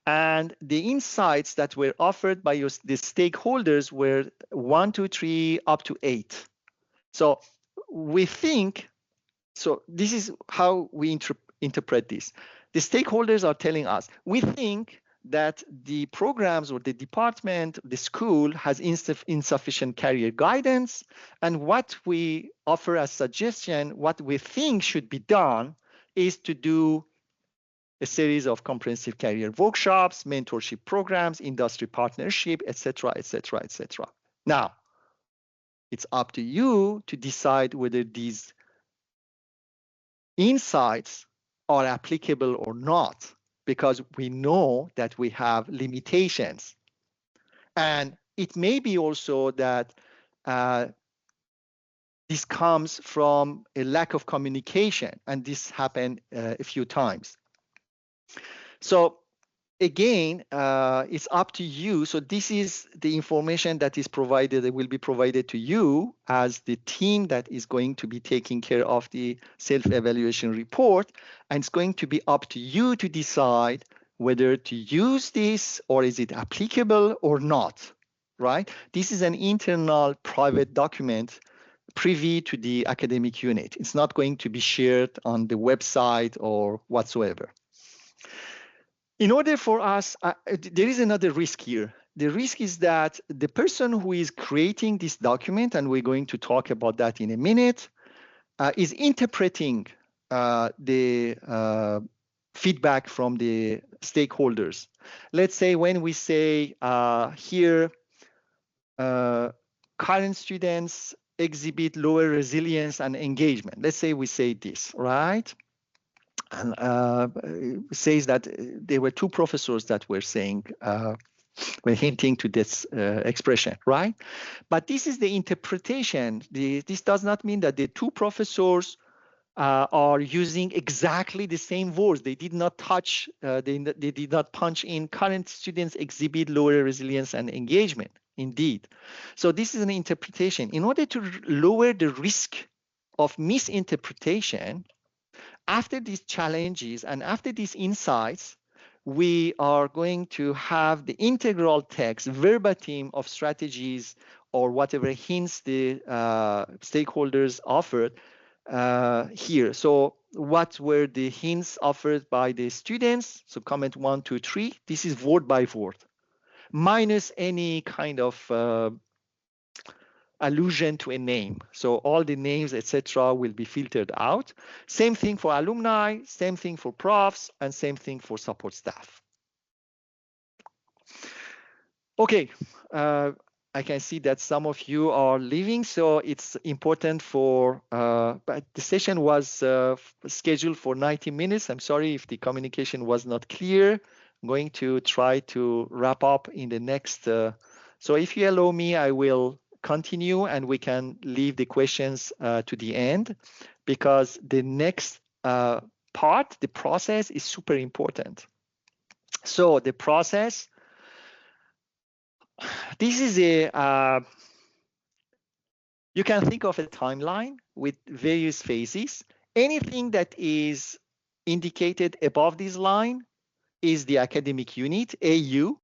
And the insights that were offered by the stakeholders were 1, 2, 3, up to 8. So we think, so this is how we interpret this. The stakeholders are telling us, we think that the programs or the department, the school has insufficient career guidance, and what we offer as suggestion, what we think should be done is to do a series of comprehensive career workshops, mentorship programs, industry partnership, etc., etc., etc. Now, it's up to you to decide whether these insights are applicable or not, because we know that we have limitations. And it may be also that this comes from a lack of communication, and this happened a few times. So again, it's up to you. So this is the information that is provided, that will be provided to you as the team that is going to be taking care of the self-evaluation report. And it's going to be up to you to decide whether to use this or is it applicable or not, right? This is an internal private document privy to the academic unit. It's not going to be shared on the website or whatsoever. In order for us, there is another risk here. The risk is that the person who is creating this document, and we're going to talk about that in a minute, is interpreting the feedback from the stakeholders. Let's say when we say here, current students exhibit lower resilience and engagement. Let's say we say this, right? And says that there were 2 professors that were saying, were hinting to this expression, right? But this is the interpretation. This does not mean that the 2 professors are using exactly the same words. They did not touch, they did not punch in current students exhibit lower resilience and engagement, indeed. So this is an interpretation. In order to lower the risk of misinterpretation, after these challenges and after these insights, we are going to have the integral text verbatim of strategies or whatever hints the stakeholders offered here. So what were the hints offered by the students? So comment 1, 2, 3. This is word by word, minus any kind of allusion to a name. So all the names, etc., will be filtered out. Same thing for alumni, same thing for profs, and same thing for support staff. Okay, I can see that some of you are leaving, so it's important for, but the session was scheduled for 90 minutes. I'm sorry if the communication was not clear. I'm going to try to wrap up in the next, so if you allow me, I will continue and we can leave the questions to the end, because the next part, the process, is super important. So the process, this is a, you can think of a timeline with various phases. Anything that is indicated above this line is the academic unit, AU,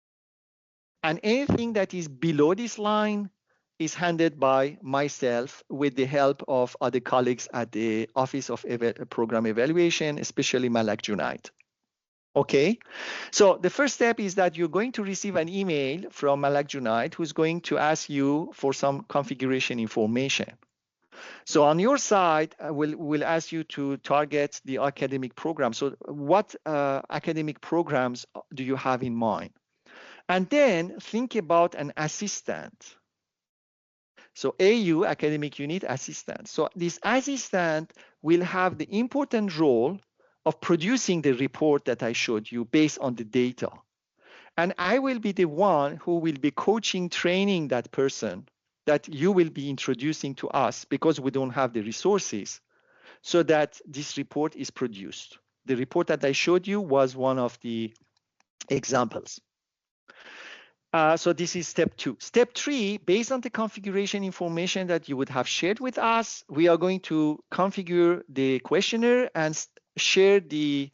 and anything that is below this line is handled by myself with the help of other colleagues at the Office of Program Evaluation, especially Malak Junaid. Okay, so the first step is that you're going to receive an email from Malak Junaid, who's going to ask you for some configuration information. So on your side, we'll ask you to target the academic program. So what academic programs do you have in mind? And then think about an assistant. So AU, academic unit assistant. So this assistant will have the important role of producing the report that I showed you based on the data. And I will be the one who will be coaching, training that person that you will be introducing to us, because we don't have the resources, so that this report is produced. The report that I showed you was one of the examples. So this is step 2. Step 3, based on the configuration information that you would have shared with us, we are going to configure the questionnaire and share the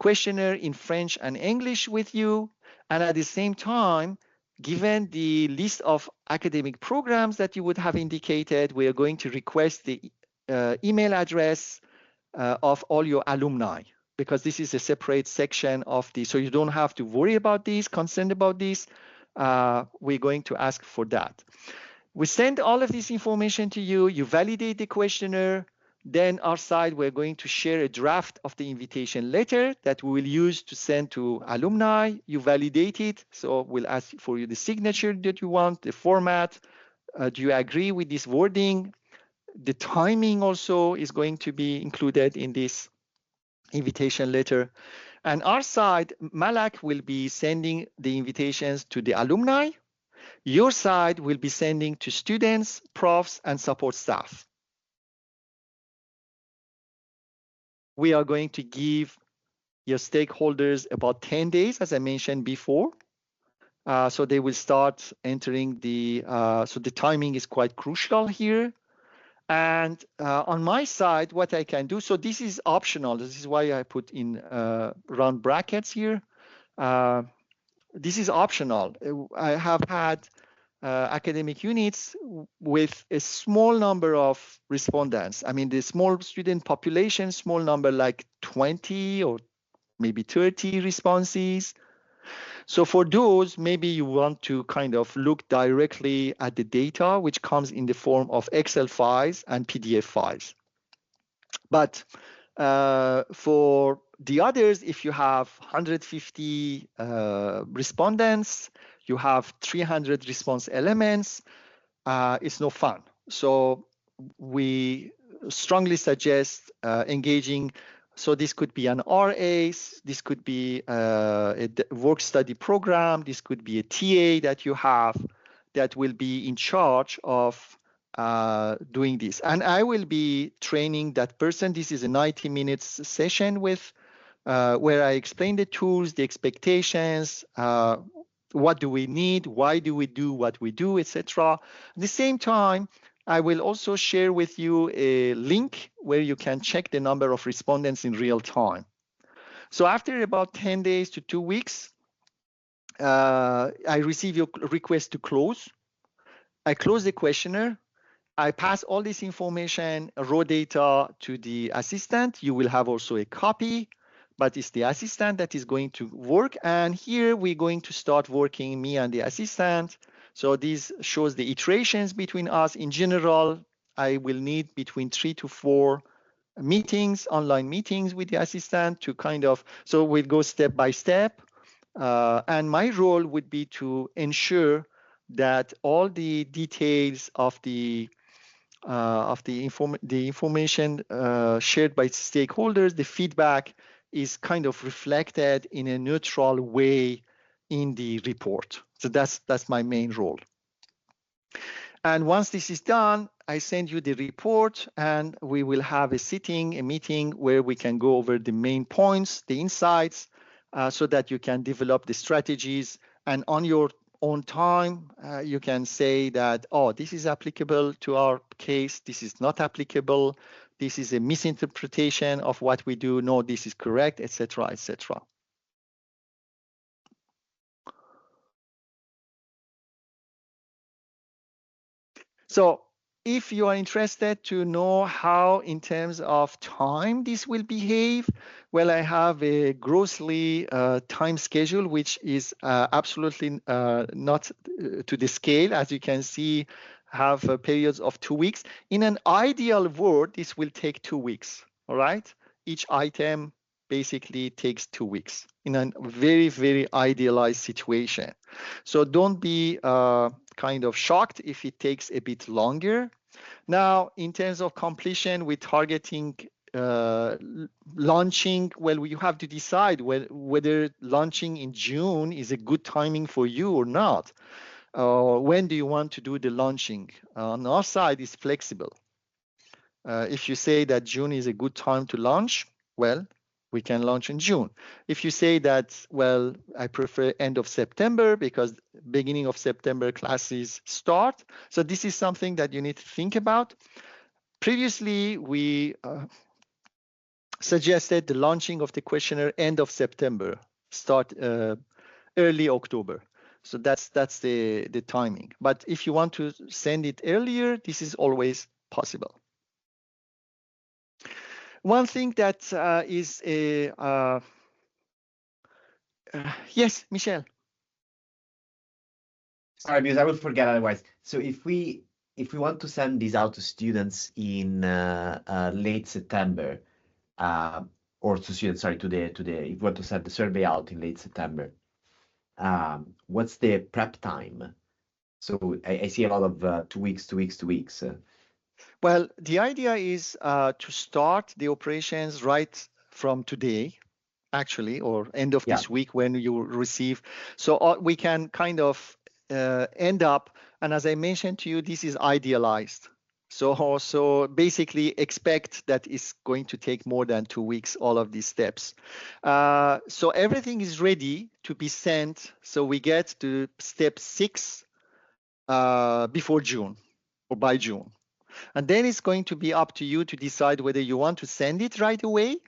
questionnaire in French and English with you. And at the same time, given the list of academic programs that you would have indicated, we are going to request the email address of all your alumni, because this is a separate section of the, so you don't have to worry about this, concerned about this. We're going to ask for that. We send all of this information to you. You validate the questionnaire. Then our side, we're going to share a draft of the invitation letter that we will use to send to alumni. You validate it. So we'll ask for you the signature that you want, the format. Do you agree with this wording? The timing also is going to be included in this invitation letter. And our side, Malak will be sending the invitations to the alumni. Your side will be sending to students, profs, and support staff. We are going to give your stakeholders about 10 days, as I mentioned before. So they will start entering the, so the timing is quite crucial here. And on my side, what I can do, so this is optional. This is why I put in round brackets here. This is optional. I have had academic units with a small number of respondents. I mean, the small student population, small number like 20 or maybe 30 responses. So for those, maybe you want to kind of look directly at the data, which comes in the form of Excel files and PDF files. But for the others, if you have 150 respondents, you have 300 response elements, it's no fun. So we strongly suggest engaging. So this could be an RA, this could be a work study program, this could be a TA that you have that will be in charge of doing this. And I will be training that person. This is a 90 minutes session with where I explain the tools, the expectations, what do we need, why do we do what we do, etc. At the same time, I will also share with you a link where you can check the number of respondents in real time. So after about 10 days to 2 weeks, I receive your request to close. I close the questionnaire. I pass all this information, raw data, to the assistant. You will have also a copy, but it's the assistant that is going to work. And here we're going to start working, me and the assistant. So this shows the iterations between us. In general, I will need between 3 to 4 meetings, online meetings with the assistant to kind of, so we'll go step by step. And my role would be to ensure that all the details of the information shared by stakeholders, the feedback is kind of reflected in a neutral way in the report. So that's my main role. And once this is done, I send you the report, and we will have a meeting where we can go over the main points, the insights, so that you can develop the strategies. And on your own time, you can say that, oh, this is applicable to our case. This is not applicable. This is a misinterpretation of what we do. No, this is correct, etc., etc. So if you are interested to know how, in terms of time, this will behave, well, I have a grossly time schedule, which is absolutely not to the scale. As you can see, have periods of 2 weeks. In an ideal world, this will take 2 weeks, all right? Each item basically takes 2 weeks in a very, very idealized situation. So don't be kind of shocked if it takes a bit longer. Now, in terms of completion, we're targeting launching. Well, you have to decide whether launching in June is a good timing for you or not. When do you want to do the launching? On our side, it's flexible. If you say that June is a good time to launch, well, we can launch in June. If you say that, well, I prefer end of September because beginning of September classes start. So this is something that you need to think about. Previously, we suggested the launching of the questionnaire end of September, start early October. So that's the timing. But if you want to send it earlier, this is always possible. One thing that is a yes, Michelle. Sorry, because I will forget otherwise. So if we want to send these out to students in late September, or to students, sorry, if we want to send the survey out in late September, what's the prep time? So I see a lot of 2 weeks, 2 weeks, 2 weeks. Well, the idea is to start the operations right from today, actually, or end of this week when you receive. So we can kind of end up, and as I mentioned to you, this is idealized. So basically expect that it's going to take more than 2 weeks, all of these steps. So everything is ready to be sent. So we get to step 6 before June or by June. And then it's going to be up to you to decide whether you want to send it right away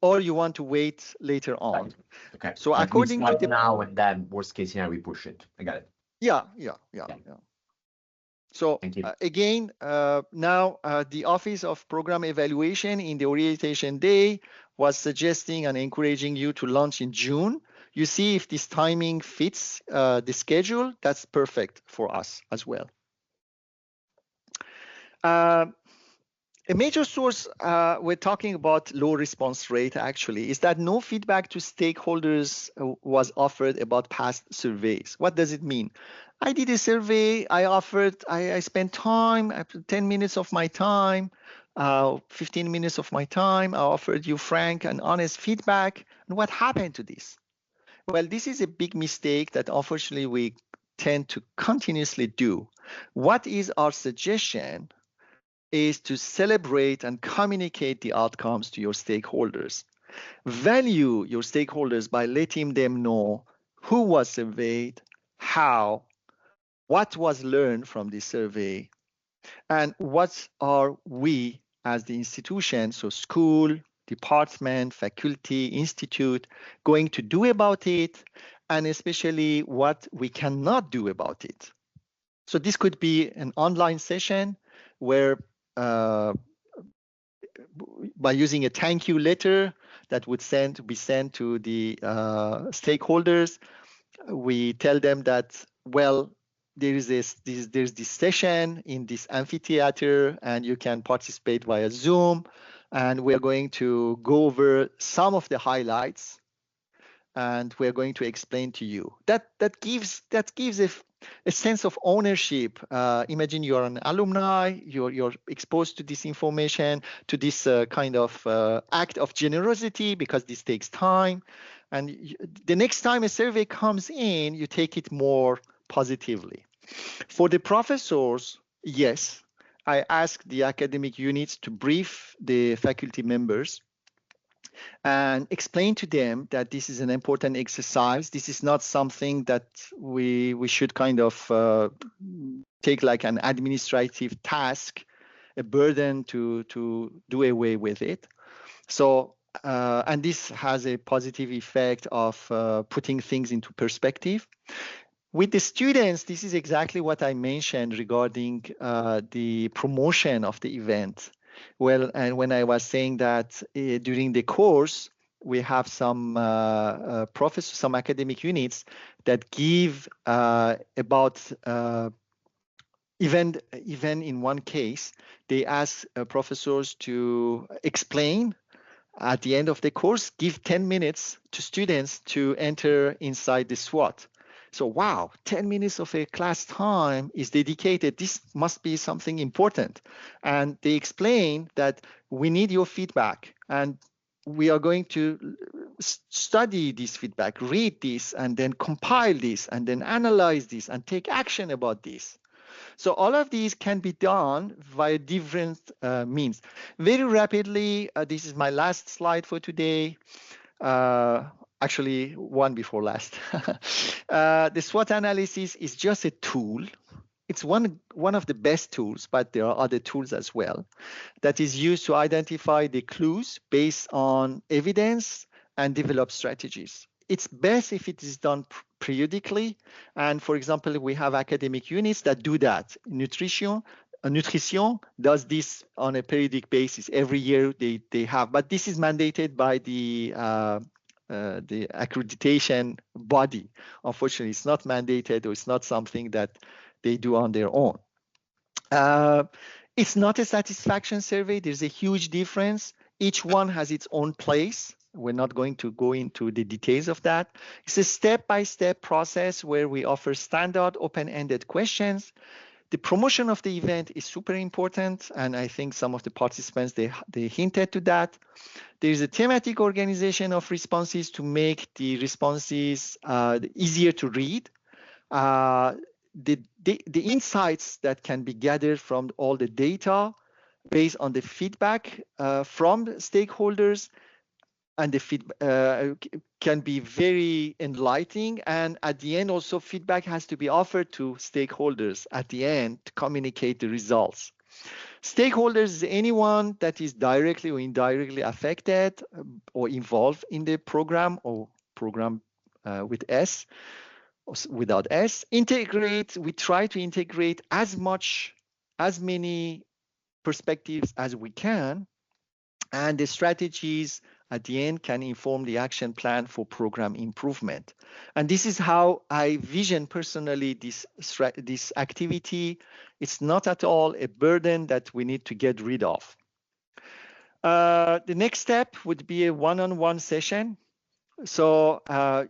or you want to wait later on. Right. Okay. So that according to the now and then worst case scenario, we push it. I got it. Yeah. So again, now the Office of Program Evaluation in the orientation day was suggesting and encouraging you to launch in June. You see if this timing fits the schedule, that's perfect for us as well. A major source we're talking about low response rate actually is that no feedback to stakeholders was offered about past surveys. What does it mean? I did a survey, I spent time, 10 minutes of my time, 15 minutes of my time, I offered you frank and honest feedback. And what happened to this? Well, this is a big mistake that unfortunately we tend to continuously do. What is our suggestion? Is to celebrate and communicate the outcomes to your stakeholders. Value your stakeholders by letting them know who was surveyed, how, what was learned from the survey, And what are we as the institution, so school, department, faculty, institute, going to do about it, and especially what we cannot do about it. So this could be an online session where by using a thank you letter that would be sent to the stakeholders, we tell them that, well, there's this session in this amphitheater and you can participate via Zoom, and we're going to go over some of the highlights and we're going to explain to you. That gives a sense of ownership. Imagine you're an alumni, you're exposed to this information, to this kind of act of generosity, because this takes time. And the next time a survey comes in, you take it more positively. For the professors, yes, I ask the academic units to brief the faculty members and explain to them that this is an important exercise. This is not something that we should kind of take like an administrative task, a burden to do away with it. So, and this has a positive effect of putting things into perspective. With the students, this is exactly what I mentioned regarding the promotion of the event. Well, and when I was saying that during the course, we have some professors, some academic units that give about even in one case, they ask professors to explain at the end of the course, give 10 minutes to students to enter inside the SWOT. So, wow, 10 minutes of a class time is dedicated. This must be something important. And they explain that we need your feedback and we are going to study this feedback, read this, and then compile this, and then analyze this, and take action about this. So all of these can be done via different means. Very rapidly, this is my last slide for today. Actually, one before last. The SWOT analysis is just a tool. It's one of the best tools, but there are other tools as well that is used to identify the clues based on evidence and develop strategies. It's best if it is done periodically. And for example, we have academic units that do that. Nutrition does this on a periodic basis. Every year they have, but this is mandated by the accreditation body. Unfortunately, it's not mandated, or it's not something that they do on their own. It's not a satisfaction survey. There's a huge difference. Each one has its own place. We're not going to go into the details of that. It's a step-by-step process where we offer standard open-ended questions. The promotion of the event is super important, and I think some of the participants, they hinted to that. There is a thematic organization of responses to make the responses easier to read. The insights that can be gathered from all the data based on the feedback from stakeholders, and the feedback can be very enlightening. And at the end, also feedback has to be offered to stakeholders at the end to communicate the results. Stakeholders is anyone that is directly or indirectly affected or involved in the program, or program with S, or without S. Integrate, we try to integrate as many perspectives as we can, and the strategies at the end can inform the action plan for program improvement. And this is how I vision personally this activity. It's not at all a burden that we need to get rid of. The next step would be a one-on-one session. So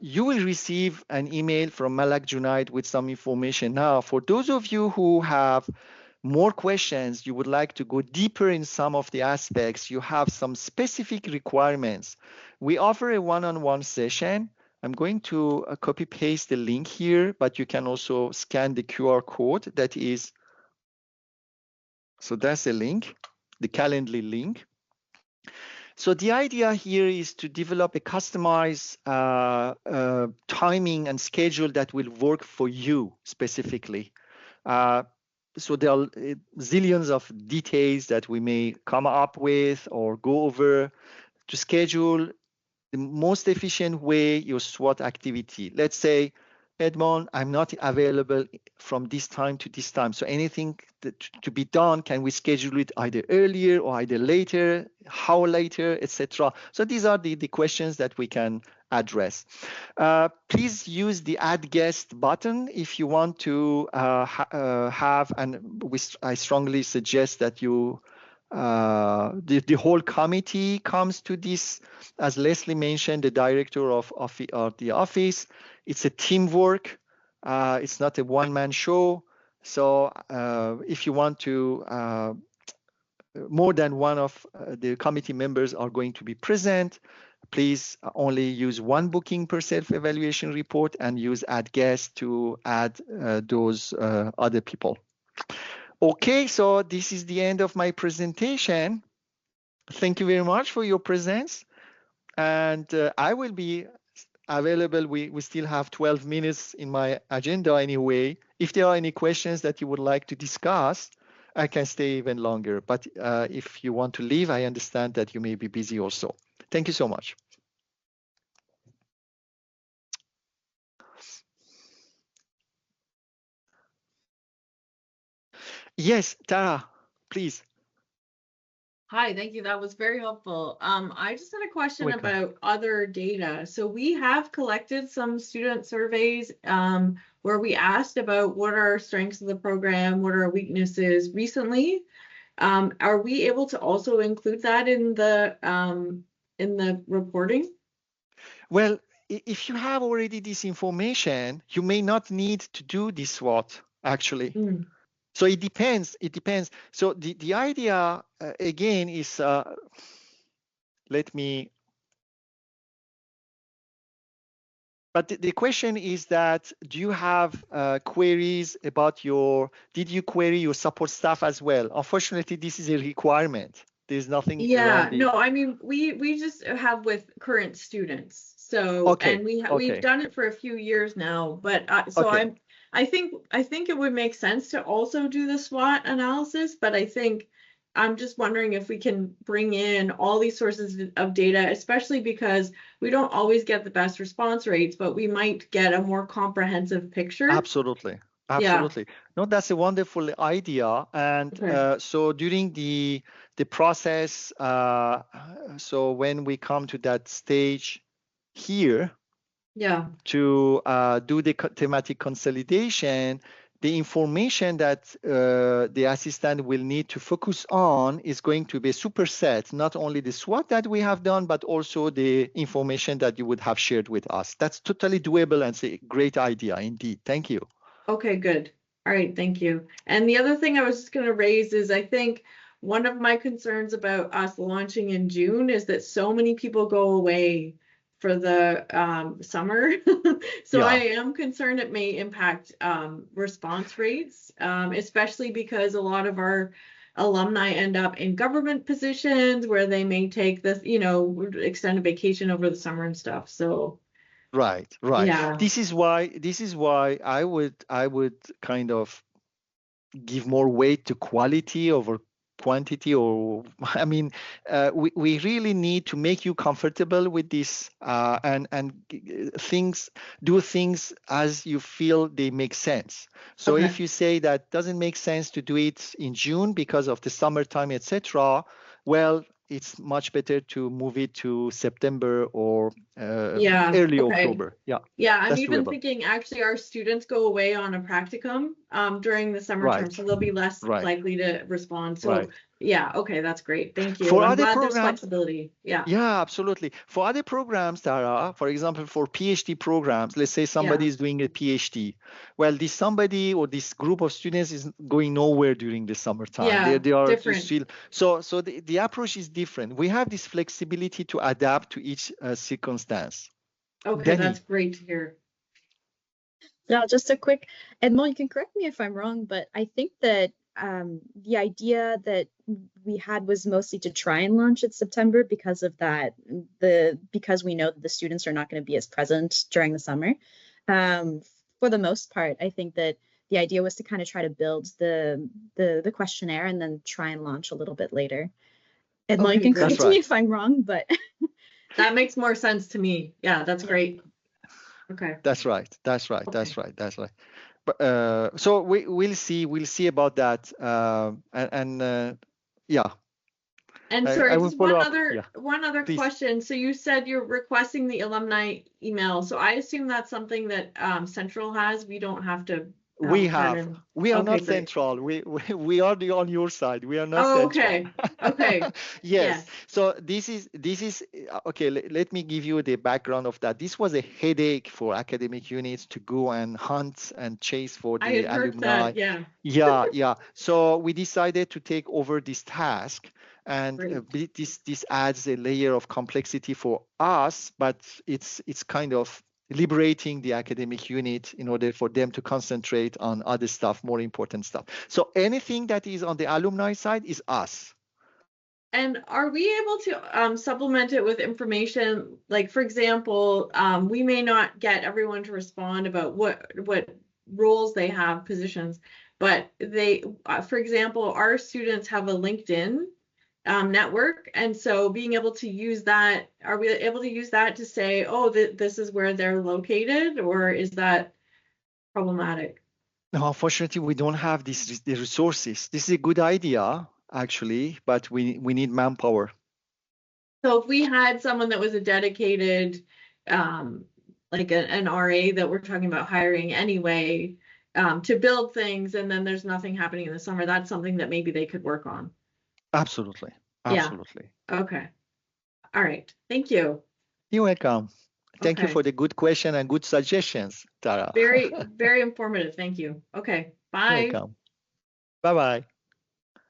you will receive an email from Malak Junaid with some information. Now, for those of you who have more questions, you would like to go deeper in some of the aspects, you have some specific requirements, we offer a one-on-one session. I'm going to copy paste the link here, but you can also scan the QR code that is, so that's the link, the Calendly link. So the idea here is to develop a customized timing and schedule that will work for you specifically. so there are zillions of details that we may come up with or go over to schedule the most efficient way your SWOT activity. Let's say, Edmond, I'm not available from this time to this time. So anything to be done, can we schedule it either earlier or either later, how later, etc. So these are the questions that we can address. Please use the add guest button if you want to have, and I strongly suggest that you the whole committee comes to this. As Leslie mentioned, the director of the office, it's a teamwork. It's not a one-man show. So if you want to, more than one of the committee members are going to be present, please only use one booking per self-evaluation report and use add guest to add those other people. Okay, so this is the end of my presentation. Thank you very much for your presence. And I will be available. We still have 12 minutes in my agenda anyway. If there are any questions that you would like to discuss, I can stay even longer. But if you want to leave, I understand that you may be busy also. Thank you so much. Yes, Tara, please. Hi, thank you. That was very helpful. I just had a question about other data. So we have collected some student surveys where we asked about what are our strengths of the program, what are our weaknesses recently. Are we able to also include that in the reporting? Well, if you have already this information, you may not need to do this SWOT actually. So it depends. It depends. So the idea again is let me. But the question is that, do you have queries about did you query your support staff as well? Unfortunately, this is a requirement. There's nothing. Yeah, no, I mean, we just have with current students. So, okay, and we've done it for a few years now, but so okay. I think it would make sense to also do the SWOT analysis, but I'm just wondering if we can bring in all these sources of data, especially because we don't always get the best response rates, but we might get a more comprehensive picture. Absolutely. Absolutely. Yeah. No, that's a wonderful idea. And okay. So during the process, so when we come to that stage here, to do the thematic consolidation, the information that the assistant will need to focus on is going to be a superset, not only the SWOT that we have done, but also the information that you would have shared with us. That's totally doable and it's a great idea indeed. Thank you. Okay, good. All right, thank you. And the other thing I was just going to raise is I think one of my concerns about us launching in June is that so many people go away for the summer. So I am concerned it may impact response rates, especially because a lot of our alumni end up in government positions where they may take this, extended vacation over the summer and stuff. So right. Yeah. This is why I would kind of give more weight to quality over quantity, or I mean, we really need to make you comfortable with this and do things as you feel they make sense. So if you say that doesn't make sense to do it in June because of the summertime, etc., well, it's much better to move it to September or early October. Yeah, I'm even thinking actually our students go away on a practicum during the summer term, so they'll be less likely to respond. So yeah, okay, that's great. Thank you. For I'm other glad programs, there's flexibility. Yeah, absolutely. For other programs, Tara, for example, for PhD programs, let's say somebody is doing a PhD. Well, this somebody or this group of students is going nowhere during the summertime. Yeah, they are different. Still, so the approach is different. We have this flexibility to adapt to each circumstance. Okay, that's great to hear. Now, just a quick, Edmond, you can correct me if I'm wrong, but I think that the idea that we had was mostly to try and launch it September because of that, because we know that the students are not going to be as present during the summer. For the most part, I think that the idea was to kind of try to build the questionnaire and then try and launch a little bit later. Edmond, Okay, you can great. correct me if I'm wrong, but That makes more sense to me. Yeah, that's great. Okay. That's right. That's right. Okay. That's right. That's right. But so we'll see about that. Yeah, And I sorry, will just follow one up. other Yeah, one other please. question. So you said you're requesting the alumni email. So I assume that's something that Central has. We don't have to We turn have. in. We are Okay, not great. central. We are on your side. We are not Oh, central. okay. Okay. Yes. Yes. So this is okay. Let me give you the background of that. This was a headache for academic units to go and hunt and chase for I the had heard alumni. that. Yeah. Yeah. So we decided to take over this task, and Great. this adds a layer of complexity for us, but it's kind of liberating the academic unit in order for them to concentrate on other stuff, more important stuff. So anything that is on the alumni side is us. And are we able to supplement it with information? Like, for example, we may not get everyone to respond about what roles they have, positions, but they, for example, our students have a LinkedIn network, and so being able to use that, are we able to use that to say, oh, this is where they're located, or is that problematic? No, unfortunately, we don't have the resources. This is a good idea, actually, but we need manpower. So if we had someone that was a dedicated, like an RA that we're talking about hiring anyway, to build things, and then there's nothing happening in the summer, that's something that maybe they could work on. Absolutely. Yeah. Absolutely. Okay. All right. Thank you. You're welcome. Thank you Okay. for the good question and good suggestions, Tara. Very, very informative. Thank you. Okay. You're Bye. welcome. Bye-bye.